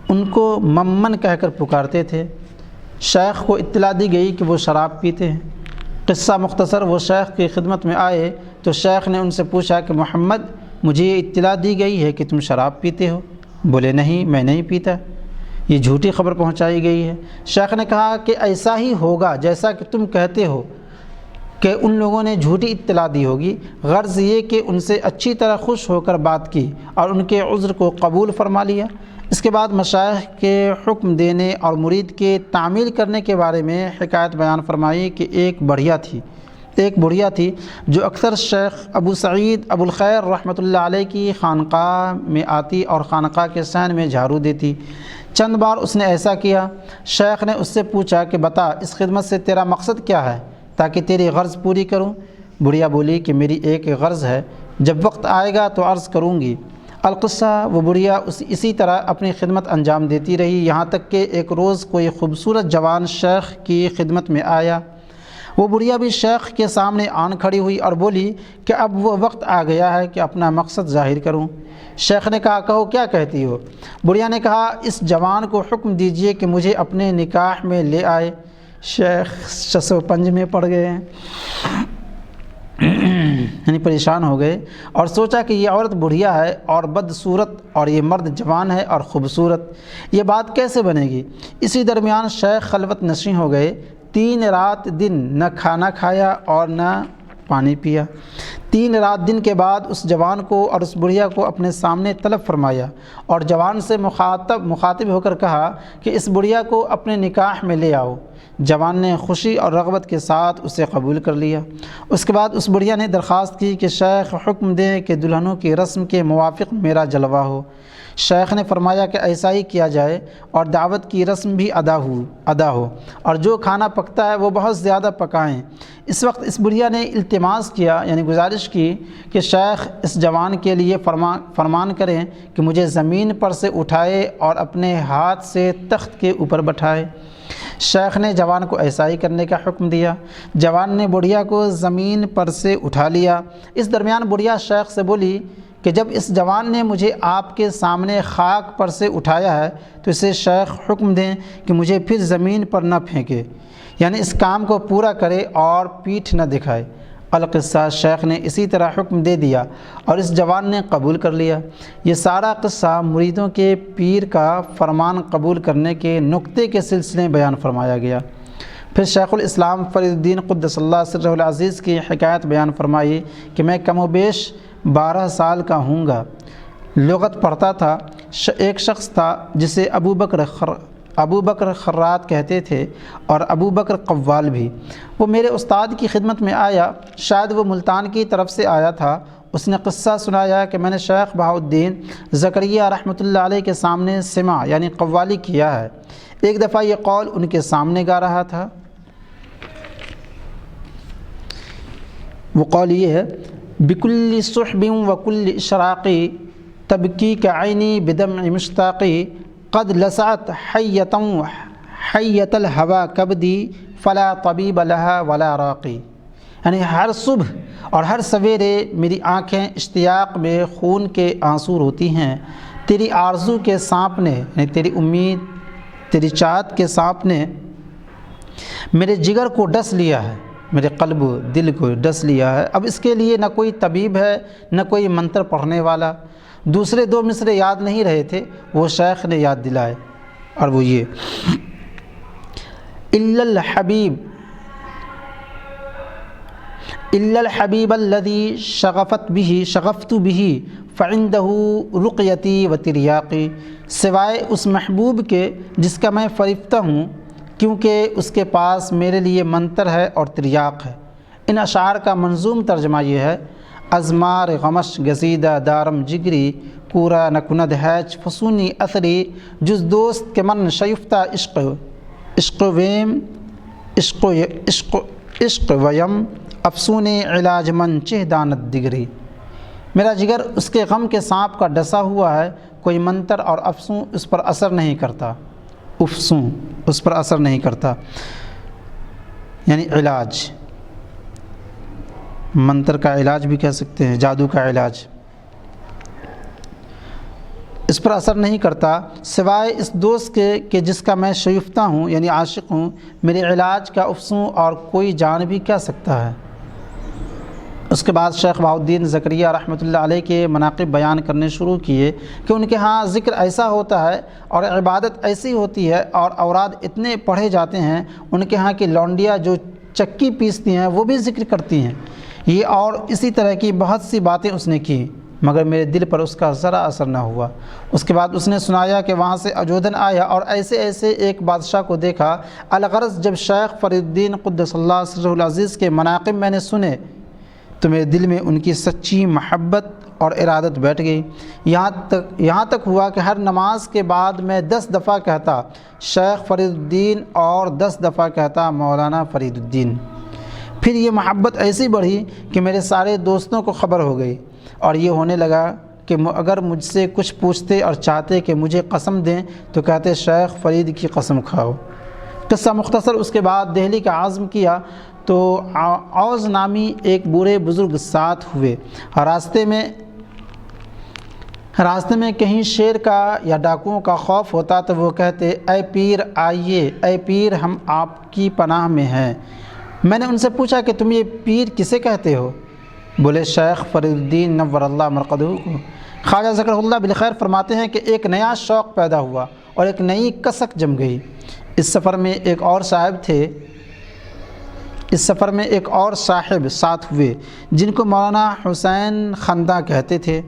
ان کو ممن کہہ کر پکارتے تھے۔ شیخ کو اطلاع دی گئی کہ وہ شراب پیتے ہیں۔ قصہ مختصر، وہ شیخ کی خدمت میں آئے تو شیخ نے ان سے پوچھا کہ محمد، مجھے یہ اطلاع دی گئی ہے کہ تم شراب پیتے ہو۔ بولے نہیں، میں نہیں پیتا، یہ جھوٹی خبر پہنچائی گئی ہے۔ شیخ نے کہا کہ ایسا ہی ہوگا جیسا کہ تم کہتے ہو کہ ان لوگوں نے جھوٹی اطلاع دی ہوگی، غرض یہ کہ ان سے اچھی طرح خوش ہو کر بات کی اور ان کے عذر کو قبول فرما لیا۔ اس کے بعد مشائخ کے حکم دینے اور مرید کے تعمیل کرنے کے بارے میں حکایت بیان فرمائی کہ ایک بڑھیا تھی جو اکثر شیخ ابو سعید ابو الخیر رحمۃ اللہ علیہ کی خانقاہ میں آتی اور خانقاہ کے صحن میں جھاڑو دیتی۔ چند بار اس نے ایسا کیا۔ شیخ نے اس سے پوچھا کہ بتا، اس خدمت سے تیرا مقصد کیا ہے تاکہ تیری غرض پوری کروں؟ بڑھیا بولی کہ میری ایک غرض ہے، جب وقت آئے گا تو عرض کروں گی۔ القصہ، وہ بڑھیا اسی طرح اپنی خدمت انجام دیتی رہی، یہاں تک کہ ایک روز کوئی خوبصورت جوان شیخ کی خدمت میں آیا۔ وہ بڑھیا بھی شیخ کے سامنے آن کھڑی ہوئی اور بولی کہ اب وہ وقت آ گیا ہے کہ اپنا مقصد ظاہر کروں۔ شیخ نے کہا، کہو کیا کہتی ہو؟ بڑھیا نے کہا، اس جوان کو حکم دیجئے کہ مجھے اپنے نکاح میں لے آئے۔ شیخ شس و پنج میں پڑ گئے یعنی پریشان ہو گئے اور سوچا کہ یہ عورت بڑھیا ہے اور بدصورت اور یہ مرد جوان ہے اور خوبصورت، یہ بات کیسے بنے گی؟ اسی درمیان شیخ خلوت نشیں ہو گئے، 3 رات دن نہ کھانا کھایا اور نہ پانی پیا۔ 3 رات دن کے بعد اس جوان کو اور اس بڑھیا کو اپنے سامنے طلب فرمایا اور جوان سے مخاطب ہو کر کہا کہ اس بڑھیا کو اپنے نکاح میں لے آؤ۔ جوان نے خوشی اور رغبت کے ساتھ اسے قبول کر لیا۔ اس کے بعد اس بڑھیا نے درخواست کی کہ شیخ حکم دیں کہ دلہنوں کی رسم کے موافق میرا جلوہ ہو۔ شیخ نے فرمایا کہ ایسا ہی کیا جائے اور دعوت کی رسم بھی ادا ہو اور جو کھانا پکتا ہے وہ بہت زیادہ پکائیں۔ اس وقت اس بڑھیا نے التماس کیا یعنی گزارش کی کہ شیخ اس جوان کے لیے فرمان کریں کہ مجھے زمین پر سے اٹھائے اور اپنے ہاتھ سے تخت کے اوپر بٹھائے۔ شیخ نے جوان کو ایسا ہی کرنے کا حکم دیا۔ جوان نے بڑھیا کو زمین پر سے اٹھا لیا۔ اس درمیان بڑھیا شیخ سے بولی کہ جب اس جوان نے مجھے آپ کے سامنے خاک پر سے اٹھایا ہے تو اسے شیخ حکم دیں کہ مجھے پھر زمین پر نہ پھینکے، یعنی اس کام کو پورا کرے اور پیٹھ نہ دکھائے۔ القصہ شیخ نے اسی طرح حکم دے دیا اور اس جوان نے قبول کر لیا۔ یہ سارا قصہ مریدوں کے پیر کا فرمان قبول کرنے کے نقطے کے سلسلے بیان فرمایا گیا۔ پھر شیخ الاسلام فرید الدین قدس اللہ سرہ العزیز کی حکایت بیان فرمائی کہ میں کم و بیش 12 سال کا ہوں گا، لغت پڑھتا تھا۔ ایک شخص تھا جسے ابو بکر خرات کہتے تھے اور ابو بکر قوال بھی۔ وہ میرے استاد کی خدمت میں آیا، شاید وہ ملتان کی طرف سے آیا تھا۔ اس نے قصہ سنایا کہ میں نے شیخ بہاؤالدین زکریا رحمۃ اللہ علیہ کے سامنے سماع یعنی قوالی کیا ہے۔ ایک دفعہ یہ قول ان کے سامنے گا رہا تھا۔ وہ قول یہ ہے: بکل صحب وکل اشراقی تبکی کعینی بدمع مشتاقی قد لسعت حیۃ الہوی کبدی فلا طبیب لہا ولا راقی، یعنی ہر صبح اور ہر سویرے میری آنکھیں اشتیاق میں خون کے آنسو روتی ہیں۔ تیری آرزو کے سانپ نے یعنی تیری امید، تیری چاہت کے سانپ نے میرے جگر کو ڈس لیا ہے، میرے قلب و دل کو ڈس لیا ہے۔ اب اس کے لیے نہ کوئی طبیب ہے نہ کوئی منتر پڑھنے والا۔ دوسرے 2 مصرے یاد نہیں رہے تھے، وہ شیخ نے یاد دلائے اور وہ یہ: الا الحبیب الذی شغفت به فعندہ رقیتی و تریاقی، سوائے اس محبوب کے جس کا میں فریفتہ ہوں کیونکہ اس کے پاس میرے لیے منتر ہے اور تریاق ہے۔ ان اشعار کا منظوم ترجمہ یہ ہے: ازمار غمش گزیدہ دارم جگری کورا نکند ہیچ فسونی اثری جز دوست کے من شیفتہ عشق ویم افسون علاج من چہ دانت دگری۔ میرا جگر اس کے غم کے سانپ کا ڈسا ہوا ہے، کوئی منتر اور افسوں اس پر اثر نہیں کرتا، اس پر اثر نہیں کرتا، یعنی علاج، منتر کا علاج بھی کہہ سکتے ہیں، جادو کا علاج، اس پر اثر نہیں کرتا سوائے اس دوست کے کہ جس کا میں شیفتہ ہوں یعنی عاشق ہوں۔ میرے علاج کا افسوں اور کوئی جان بھی کیا سکتا ہے۔ اس کے بعد شیخ بہاؤالدین زکریا رحمۃ اللہ علیہ کے مناقب بیان کرنے شروع کیے کہ ان کے ہاں ذکر ایسا ہوتا ہے اور عبادت ایسی ہوتی ہے اور اوراد اتنے پڑھے جاتے ہیں، ان کے ہاں کی لونڈیاں جو چکی پیستی ہیں وہ بھی ذکر کرتی ہیں۔ یہ اور اسی طرح کی بہت سی باتیں اس نے کی، مگر میرے دل پر اس کا ذرا اثر نہ ہوا۔ اس کے بعد اس نے سنایا کہ وہاں سے اجودن آیا اور ایسے ایک بادشاہ کو دیکھا۔ الغرض جب شیخ فرید الدین قدس اللہ سرہ العزیز کے مناقب میں نے سنے تو میرے دل میں ان کی سچی محبت اور ارادت بیٹھ گئی، یہاں تک ہوا کہ ہر نماز کے بعد میں 10 دفعہ کہتا شیخ فرید الدین اور 10 دفعہ کہتا مولانا فرید الدین۔ پھر یہ محبت ایسی بڑھی کہ میرے سارے دوستوں کو خبر ہو گئی اور یہ ہونے لگا کہ اگر مجھ سے کچھ پوچھتے اور چاہتے کہ مجھے قسم دیں تو کہتے شیخ فرید کی قسم کھاؤ۔ قصہ مختصر، اس کے بعد دہلی کا عزم کیا تو عوض نامی ایک بوڑھے بزرگ ساتھ ہوئے۔ راستے میں کہیں شیر کا یا ڈاکوؤں کا خوف ہوتا تو وہ کہتے اے پیر آئیے، اے پیر ہم آپ کی پناہ میں ہیں۔ میں نے ان سے پوچھا کہ تم یہ پیر کسے کہتے ہو؟ بولے شیخ فرید الدین نور اللہ مرقدہ کو۔ خواجہ ذکر اللہ بالخیر فرماتے ہیں کہ ایک نیا شوق پیدا ہوا اور ایک نئی کسک جم گئی۔ اس سفر میں ایک اور صاحب تھے اس سفر میں ایک اور صاحب ساتھ ہوئے جن کو مولانا حسین خندہ کہتے تھے،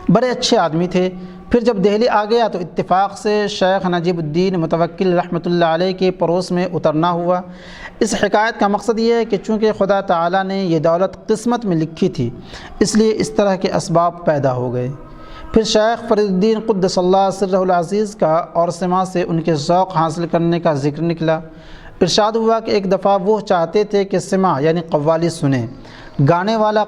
بڑے اچھے آدمی تھے۔ پھر جب دہلی آ گیا تو اتفاق سے شیخ نجیب الدین متوکل رحمۃ اللہ علیہ کے پڑوس میں اترنا ہوا۔ اس حکایت کا مقصد یہ ہے کہ چونکہ خدا تعالیٰ نے یہ دولت قسمت میں لکھی تھی، اس لیے اس طرح کے اسباب پیدا ہو گئے۔ پھر شیخ فرید الدین قدس اللہ سرہ العزیز کا اور سما سے ان کے ذوق حاصل کرنے کا ذکر نکلا۔ ارشاد ہوا کہ ایک دفعہ وہ چاہتے تھے کہ سماع یعنی قوالی سنیں، گانے والا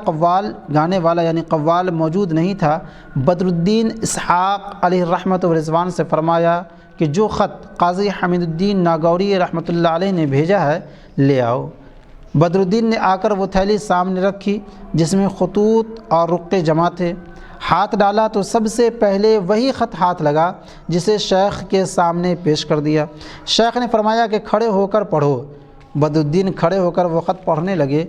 یعنی قوال موجود نہیں تھا۔ بدر الدین اسحاق علیہ الرحمۃ و رضوان سے فرمایا کہ جو خط قاضی حمید الدین ناگوری رحمۃ اللہ علیہ نے بھیجا ہے لے آؤ۔ بدر الدین نے آ کر وہ تھیلی سامنے رکھی جس میں خطوط اور رقعے جمع تھے۔ ہاتھ ڈالا تو سب سے پہلے وہی خط ہاتھ لگا جسے شیخ کے سامنے پیش کر دیا۔ شیخ نے فرمایا کہ کھڑے ہو کر پڑھو۔ بدر الدین کھڑے ہو کر وہ خط پڑھنے لگے۔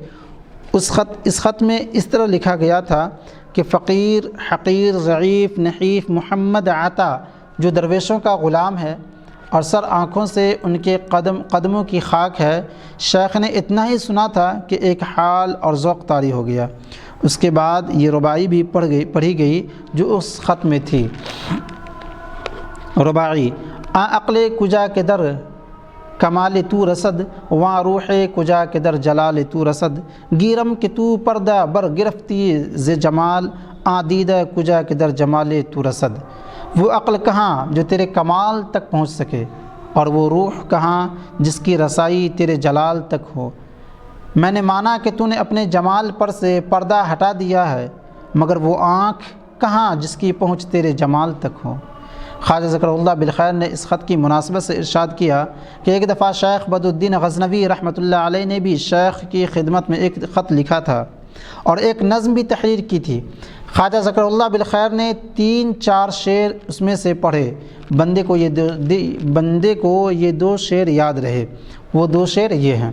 اس خط میں اس طرح لکھا گیا تھا کہ فقیر، حقیر، ضعیف، نحیف محمد عطا جو درویشوں کا غلام ہے اور سر آنکھوں سے ان کے قدموں کی خاک ہے۔ شیخ نے اتنا ہی سنا تھا کہ ایک حال اور ذوق طاری ہو گیا۔ اس کے بعد یہ رباعی بھی پڑھی گئی جو اس خط میں تھی۔ رباعی: آ عقل کجا کے در کمال تو رسد، واں روح کجا کے در جلال تو رسد، گیرم کہ تو پردہ بر گرفتی ز جمال، آ دیدہ کجا کے در جمال تو رسد۔ وہ عقل کہاں جو تیرے کمال تک پہنچ سکے، اور وہ روح کہاں جس کی رسائی تیرے جلال تک ہو۔ میں نے مانا کہ تو نے اپنے جمال پر سے پردہ ہٹا دیا ہے، مگر وہ آنکھ کہاں جس کی پہنچ تیرے جمال تک ہو۔ خواجہ ذکر اللہ بالخیر نے اس خط کی مناسبت سے ارشاد کیا کہ ایک دفعہ شیخ بدر الدین غزنوی رحمۃ اللہ علیہ نے بھی شیخ کی خدمت میں ایک خط لکھا تھا اور ایک نظم بھی تحریر کی تھی۔ خواجہ ذکر اللہ بالخیر نے 3-4 شعر اس میں سے پڑھے۔ بندے کو یہ 2 شعر یاد رہے۔ وہ 2 شعر یہ ہیں: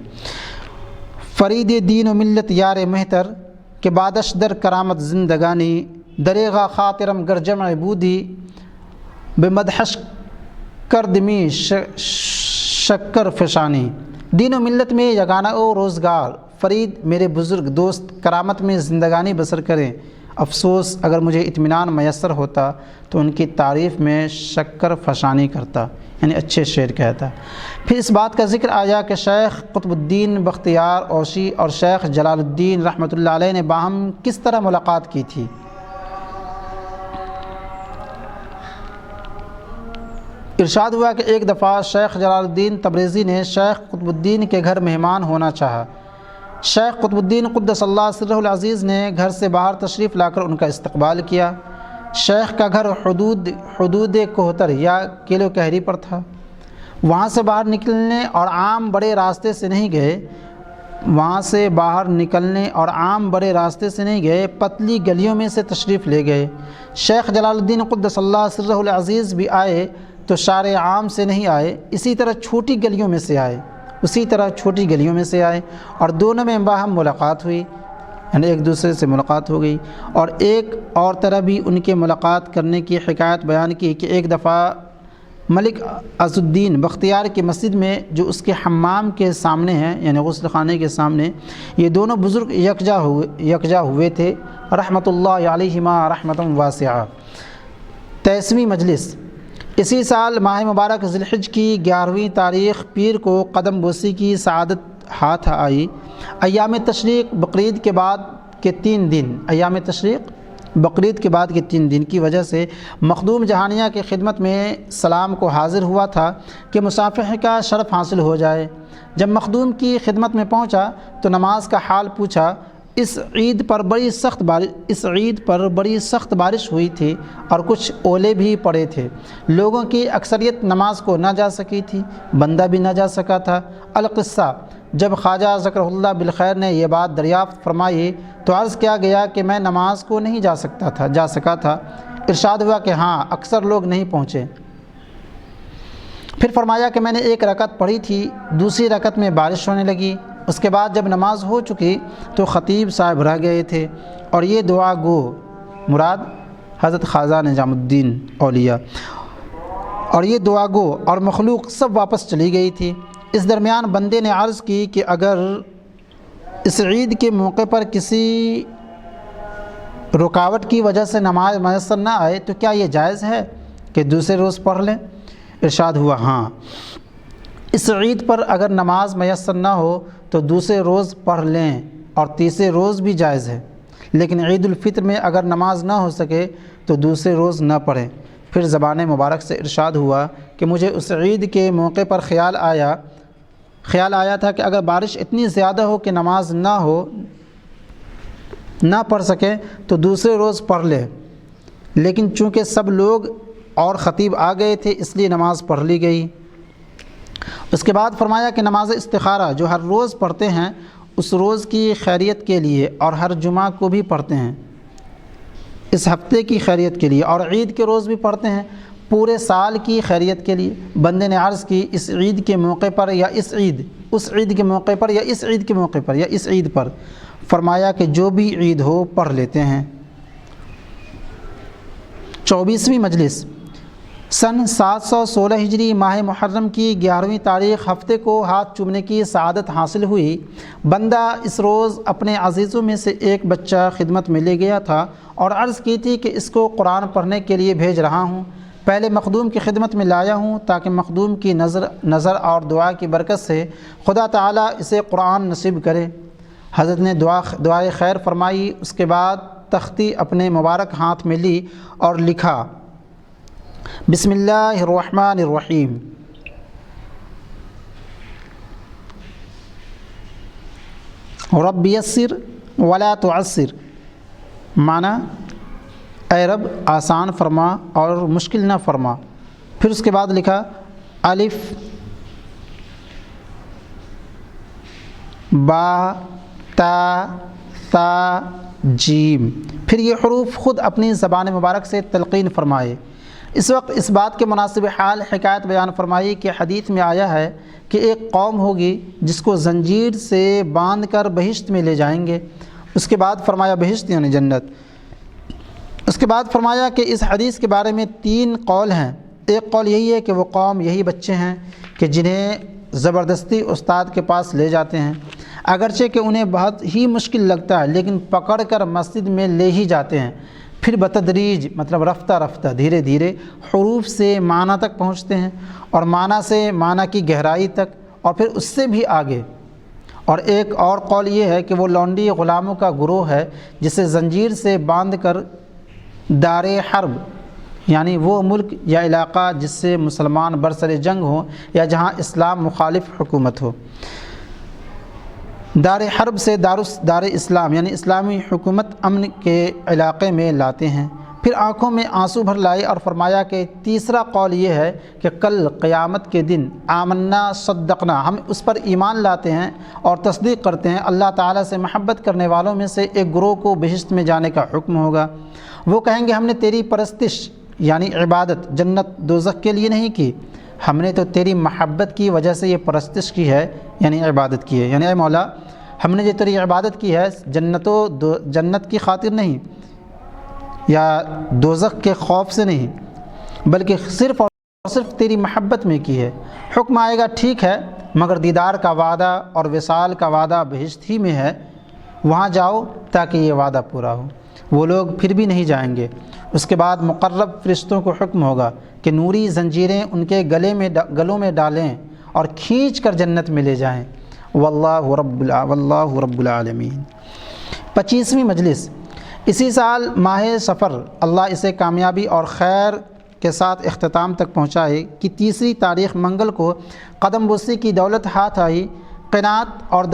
فرید دین و ملت یار مہتر کہ بادش در کرامت زندگانی، دریغا خاطرم گر جمع بودی، بے مدحش کردمی شکر فشانی۔ دین و ملت میں یگانہ و روزگار، فرید میرے بزرگ دوست کرامت میں زندگانی بسر کریں۔ افسوس اگر مجھے اطمینان میسر ہوتا تو ان کی تعریف میں شکر فشانی کرتا، یعنی اچھے شعر کہتا۔ پھر اس بات کا ذکر آیا کہ شیخ قطب الدین بختیار اوشی اور شیخ جلال الدین رحمۃ اللہ علیہ نے باہم کس طرح ملاقات کی تھی۔ ارشاد ہوا کہ ایک دفعہ شیخ جلال الدین تبریزی نے شیخ قطب الدین کے گھر مہمان ہونا چاہا۔ شیخ قطب الدین قدس اللہ سرہ العزیز نے گھر سے باہر تشریف لا کر ان کا استقبال کیا۔ شیخ کا گھر حدود کوہتر یا کیلو کہری پر تھا۔ وہاں سے باہر نکلنے اور عام بڑے راستے سے نہیں گئے، پتلی گلیوں میں سے تشریف لے گئے۔ شیخ جلال الدین قدس اللہ سرہ العزیز بھی آئے تو شارع عام سے نہیں آئے، اسی طرح چھوٹی گلیوں میں سے آئے اور دونوں میں باہم ملاقات ہوئی، یعنی ایک دوسرے سے ملاقات ہو گئی۔ اور ایک اور طرح بھی ان کے ملاقات کرنے کی حکایت بیان کی کہ ایک دفعہ ملک عز الدین بختیار کی مسجد میں جو اس کے حمام کے سامنے ہے، یعنی غسل خانے کے سامنے، یہ دونوں بزرگ یکجا ہوئے تھے رحمۃ اللہ علیہما رحمۃ واسعہ۔ 23ویں مجلس اسی سال ماہ مبارک ذی الحج کی 11ویں تاریخ پیر کو قدم بوسی کی سعادت ہاتھ آئی۔ ایام تشریق بقرعید کے بعد کے 3 دن کی وجہ سے مخدوم جہانیہ کی خدمت میں سلام کو حاضر ہوا تھا کہ مصافحہ کا شرف حاصل ہو جائے۔ جب مخدوم کی خدمت میں پہنچا تو نماز کا حال پوچھا۔ اس عید پر بڑی سخت بارش ہوئی تھی اور کچھ اولے بھی پڑے تھے۔ لوگوں کی اکثریت نماز کو نہ جا سکی تھی، بندہ بھی نہ جا سکا تھا۔ القصہ: جب خواجہ ذکر اللہ بالخیر نے یہ بات دریافت فرمائی تو عرض کیا گیا کہ میں نماز کو نہیں جا سکا تھا۔ ارشاد ہوا کہ ہاں، اکثر لوگ نہیں پہنچے۔ پھر فرمایا کہ میں نے 1 رکعت پڑھی تھی، دوسری رکعت میں بارش ہونے لگی۔ اس کے بعد جب نماز ہو چکی تو خطیب صاحب رہ گئے تھے اور یہ دعا گو، مراد حضرت خواجہ نظام الدین اولیاء، اور یہ دعا گو اور مخلوق سب واپس چلی گئی تھی۔ اس درمیان بندے نے عرض کی کہ اگر اس عید کے موقع پر کسی رکاوٹ کی وجہ سے نماز میسر نہ آئے تو کیا یہ جائز ہے کہ دوسرے روز پڑھ لیں؟ ارشاد ہوا ہاں، اس عید پر اگر نماز میسر نہ ہو تو دوسرے روز پڑھ لیں اور تیسرے روز بھی جائز ہے، لیکن عید الفطر میں اگر نماز نہ ہو سکے تو دوسرے روز نہ پڑھیں۔ پھر زبان مبارک سے ارشاد ہوا کہ مجھے اس عید کے موقع پر خیال آیا تھا کہ اگر بارش اتنی زیادہ ہو کہ نماز نہ پڑھ سکے تو دوسرے روز پڑھ لے، لیکن چونکہ سب لوگ اور خطیب آ گئے تھے اس لیے نماز پڑھ لی گئی۔ اس کے بعد فرمایا کہ نماز استخارہ جو ہر روز پڑھتے ہیں اس روز کی خیریت کے لیے اور ہر جمعہ کو بھی پڑھتے ہیں اس ہفتے کی خیریت کے لیے، اور عید کے روز بھی پڑھتے ہیں پورے سال کی خیریت کے لیے۔ بندے نے عرض کی اس عید کے موقع پر یا اس عید کے موقع پر یا اس عید کے موقع پر یا اس عید پر؟ فرمایا کہ جو بھی عید ہو پڑھ لیتے ہیں۔ 24ویں مجلس سن 716 ہجری ماہ محرم کی 11ویں تاریخ ہفتے کو ہاتھ چومنے کی سعادت حاصل ہوئی۔ بندہ اس روز اپنے عزیزوں میں سے ایک بچہ خدمت میں لے گیا تھا اور عرض کی تھی کہ اس کو قرآن پڑھنے کے لیے بھیج رہا ہوں، پہلے مخدوم کی خدمت میں لایا ہوں تاکہ مخدوم کی نظر اور دعا کی برکت سے خدا تعالیٰ اسے قرآن نصیب کرے۔ حضرت نے دعائے خیر فرمائی، اس کے بعد تختی اپنے مبارک ہاتھ میں لی اور لکھا بسم اللہ الرحمن الرحیم، رب یسر ولا تعسر، معنی اے رب آسان فرما اور مشکل نہ فرما۔ پھر اس کے بعد لکھا الف با تا ثا جیم، پھر یہ حروف خود اپنی زبان مبارک سے تلقین فرمائے۔ اس وقت اس بات کے مناسب حال حکایت بیان فرمائی کہ حدیث میں آیا ہے کہ ایک قوم ہوگی جس کو زنجیر سے باندھ کر بہشت میں لے جائیں گے۔ اس کے بعد فرمایا بہشت یعنی جنت۔ اس کے بعد فرمایا کہ اس حدیث کے بارے میں 3 قول ہیں۔ ایک قول یہی ہے کہ وہ قوم یہی بچے ہیں کہ جنہیں زبردستی استاد کے پاس لے جاتے ہیں، اگرچہ کہ انہیں بہت ہی مشکل لگتا ہے لیکن پکڑ کر مسجد میں لے ہی جاتے ہیں، پھر بتدریج مطلب رفتہ رفتہ دھیرے دھیرے حروف سے معنی تک پہنچتے ہیں اور معنی سے معنی کی گہرائی تک اور پھر اس سے بھی آگے۔ اور ایک اور قول یہ ہے کہ وہ لونڈی غلاموں کا گروہ ہے جسے زنجیر سے باندھ کر دار حرب یعنی وہ ملک یا علاقہ جس سے مسلمان برسر جنگ ہوں یا جہاں اسلام مخالف حکومت ہو، دار حرب سے دار اسلام یعنی اسلامی حکومت امن کے علاقے میں لاتے ہیں۔ پھر آنکھوں میں آنسو بھر لائے اور فرمایا کہ تیسرا قول یہ ہے کہ کل قیامت کے دن آمنا صدقنا، ہم اس پر ایمان لاتے ہیں اور تصدیق کرتے ہیں، اللہ تعالیٰ سے محبت کرنے والوں میں سے ایک گروہ کو بہشت میں جانے کا حکم ہوگا۔ وہ کہیں گے ہم نے تیری پرستش یعنی عبادت جنت دوزخ کے لیے نہیں کی، ہم نے تو تیری محبت کی وجہ سے یہ پرستش کی ہے یعنی عبادت کی ہے، یعنی اے مولا ہم نے جو تیری عبادت کی ہے جنت کی خاطر نہیں یا دوزخ کے خوف سے نہیں بلکہ صرف اور صرف تیری محبت میں کی ہے۔ حکم آئے گا ٹھیک ہے مگر دیدار کا وعدہ اور وصال کا وعدہ بہشت ہی میں ہے، وہاں جاؤ تاکہ یہ وعدہ پورا ہو۔ وہ لوگ پھر بھی نہیں جائیں گے۔ اس کے بعد مقرب فرشتوں کو حکم ہوگا کہ نوری زنجیریں ان کے گلوں میں ڈالیں اور کھینچ کر جنت میں لے جائیں۔ واللہ رب العالمین۔ 25ویں مجلس اسی سال ماہ صفر اللہ اسے کامیابی اور خیر کے ساتھ اختتام تک پہنچائے کہ 3 تاریخ منگل کو قدم بوسی کی دولت ہاتھ آئی۔ قناعت اور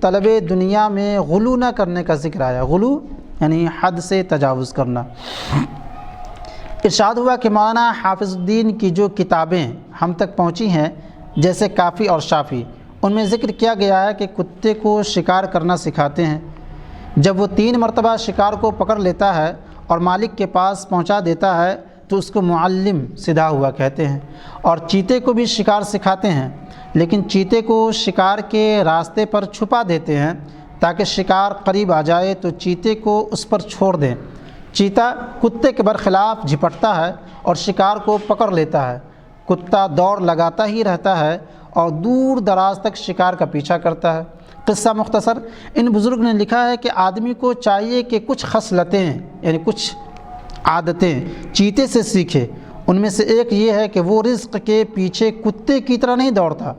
طلب دنیا میں غلو نہ کرنے کا ذکر آیا۔ غلو یعنی حد سے تجاوز کرنا۔ ارشاد ہوا کہ مولانا حافظ الدین کی جو کتابیں ہم تک پہنچی ہیں جیسے کافی اور شافی، ان میں ذکر کیا گیا ہے کہ کتے کو شکار کرنا سکھاتے ہیں، جب وہ 3 مرتبہ شکار کو پکڑ لیتا ہے اور مالک کے پاس پہنچا دیتا ہے تو اس کو معلم سدھا ہوا کہتے ہیں، اور چیتے کو بھی شکار سکھاتے ہیں لیکن چیتے کو شکار کے راستے پر چھپا دیتے ہیں تاکہ شکار قریب آ جائے تو چیتے کو اس پر چھوڑ دیں۔ چیتا کتے کے برخلاف جھپٹتا ہے اور شکار کو پکڑ لیتا ہے، کتا دوڑ لگاتا ہی رہتا ہے اور دور دراز تک شکار کا پیچھا کرتا ہے۔ قصہ مختصر، ان بزرگ نے لکھا ہے کہ آدمی کو چاہیے کہ کچھ خصلتیں یعنی کچھ عادتیں چیتے سے سیکھے۔ ان میں سے ایک یہ ہے کہ وہ رزق کے پیچھے کتے کی طرح نہیں دوڑتا،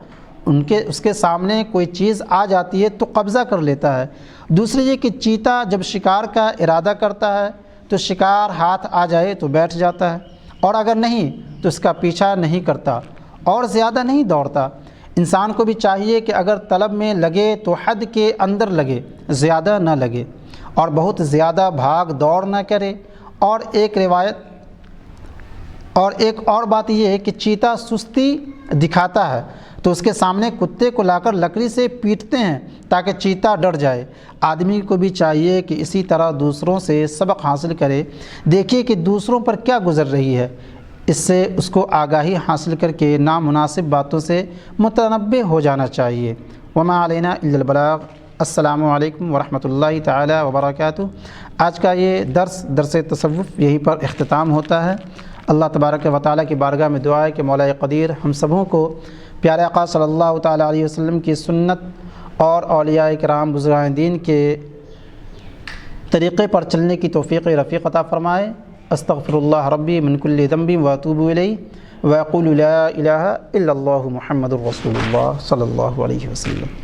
اس کے سامنے کوئی چیز آ جاتی ہے تو قبضہ کر لیتا ہے۔ دوسری یہ کہ چیتا جب شکار کا ارادہ کرتا ہے تو شکار ہاتھ آ جائے تو بیٹھ جاتا ہے، اور اگر نہیں تو اس کا پیچھا نہیں کرتا اور زیادہ نہیں دوڑتا۔ انسان کو بھی چاہیے کہ اگر طلب میں لگے تو حد کے اندر لگے، زیادہ نہ لگے، اور بہت زیادہ بھاگ دوڑ نہ کرے۔ ایک اور بات یہ ہے کہ چیتا سستی دکھاتا ہے تو اس کے سامنے کتے کو لا کر لکڑی سے پیٹتے ہیں تاکہ چیتا ڈر جائے۔ آدمی کو بھی چاہیے کہ اسی طرح دوسروں سے سبق حاصل کرے، دیکھیے کہ دوسروں پر کیا گزر رہی ہے، اس سے اس کو آگاہی حاصل کر کے نامناسب باتوں سے متنبہ ہو جانا چاہیے۔ وما علینا الا البلاغ۔ السلام علیکم ورحمۃ اللہ تعالی وبرکاتہ۔ آج کا یہ درس تصوف یہیں پر اختتام ہوتا ہے۔ اللہ تبارک و تعالیٰ کی بارگاہ میں دعا ہے کہ مولا قدیر ہم سبوں کو پیارے آقا صلی اللہ تعالیٰ علیہ وسلم کی سنت اور اولیاء کرام بزرگان دین کے طریقے پر چلنے کی توفیق رفیق عطا فرمائے۔ استغفر اللہ ربی من کل ذنب واتوب الیہ واقول لا الہ الا اللہ محمد رسول اللہ صلی اللہ علیہ وسلم۔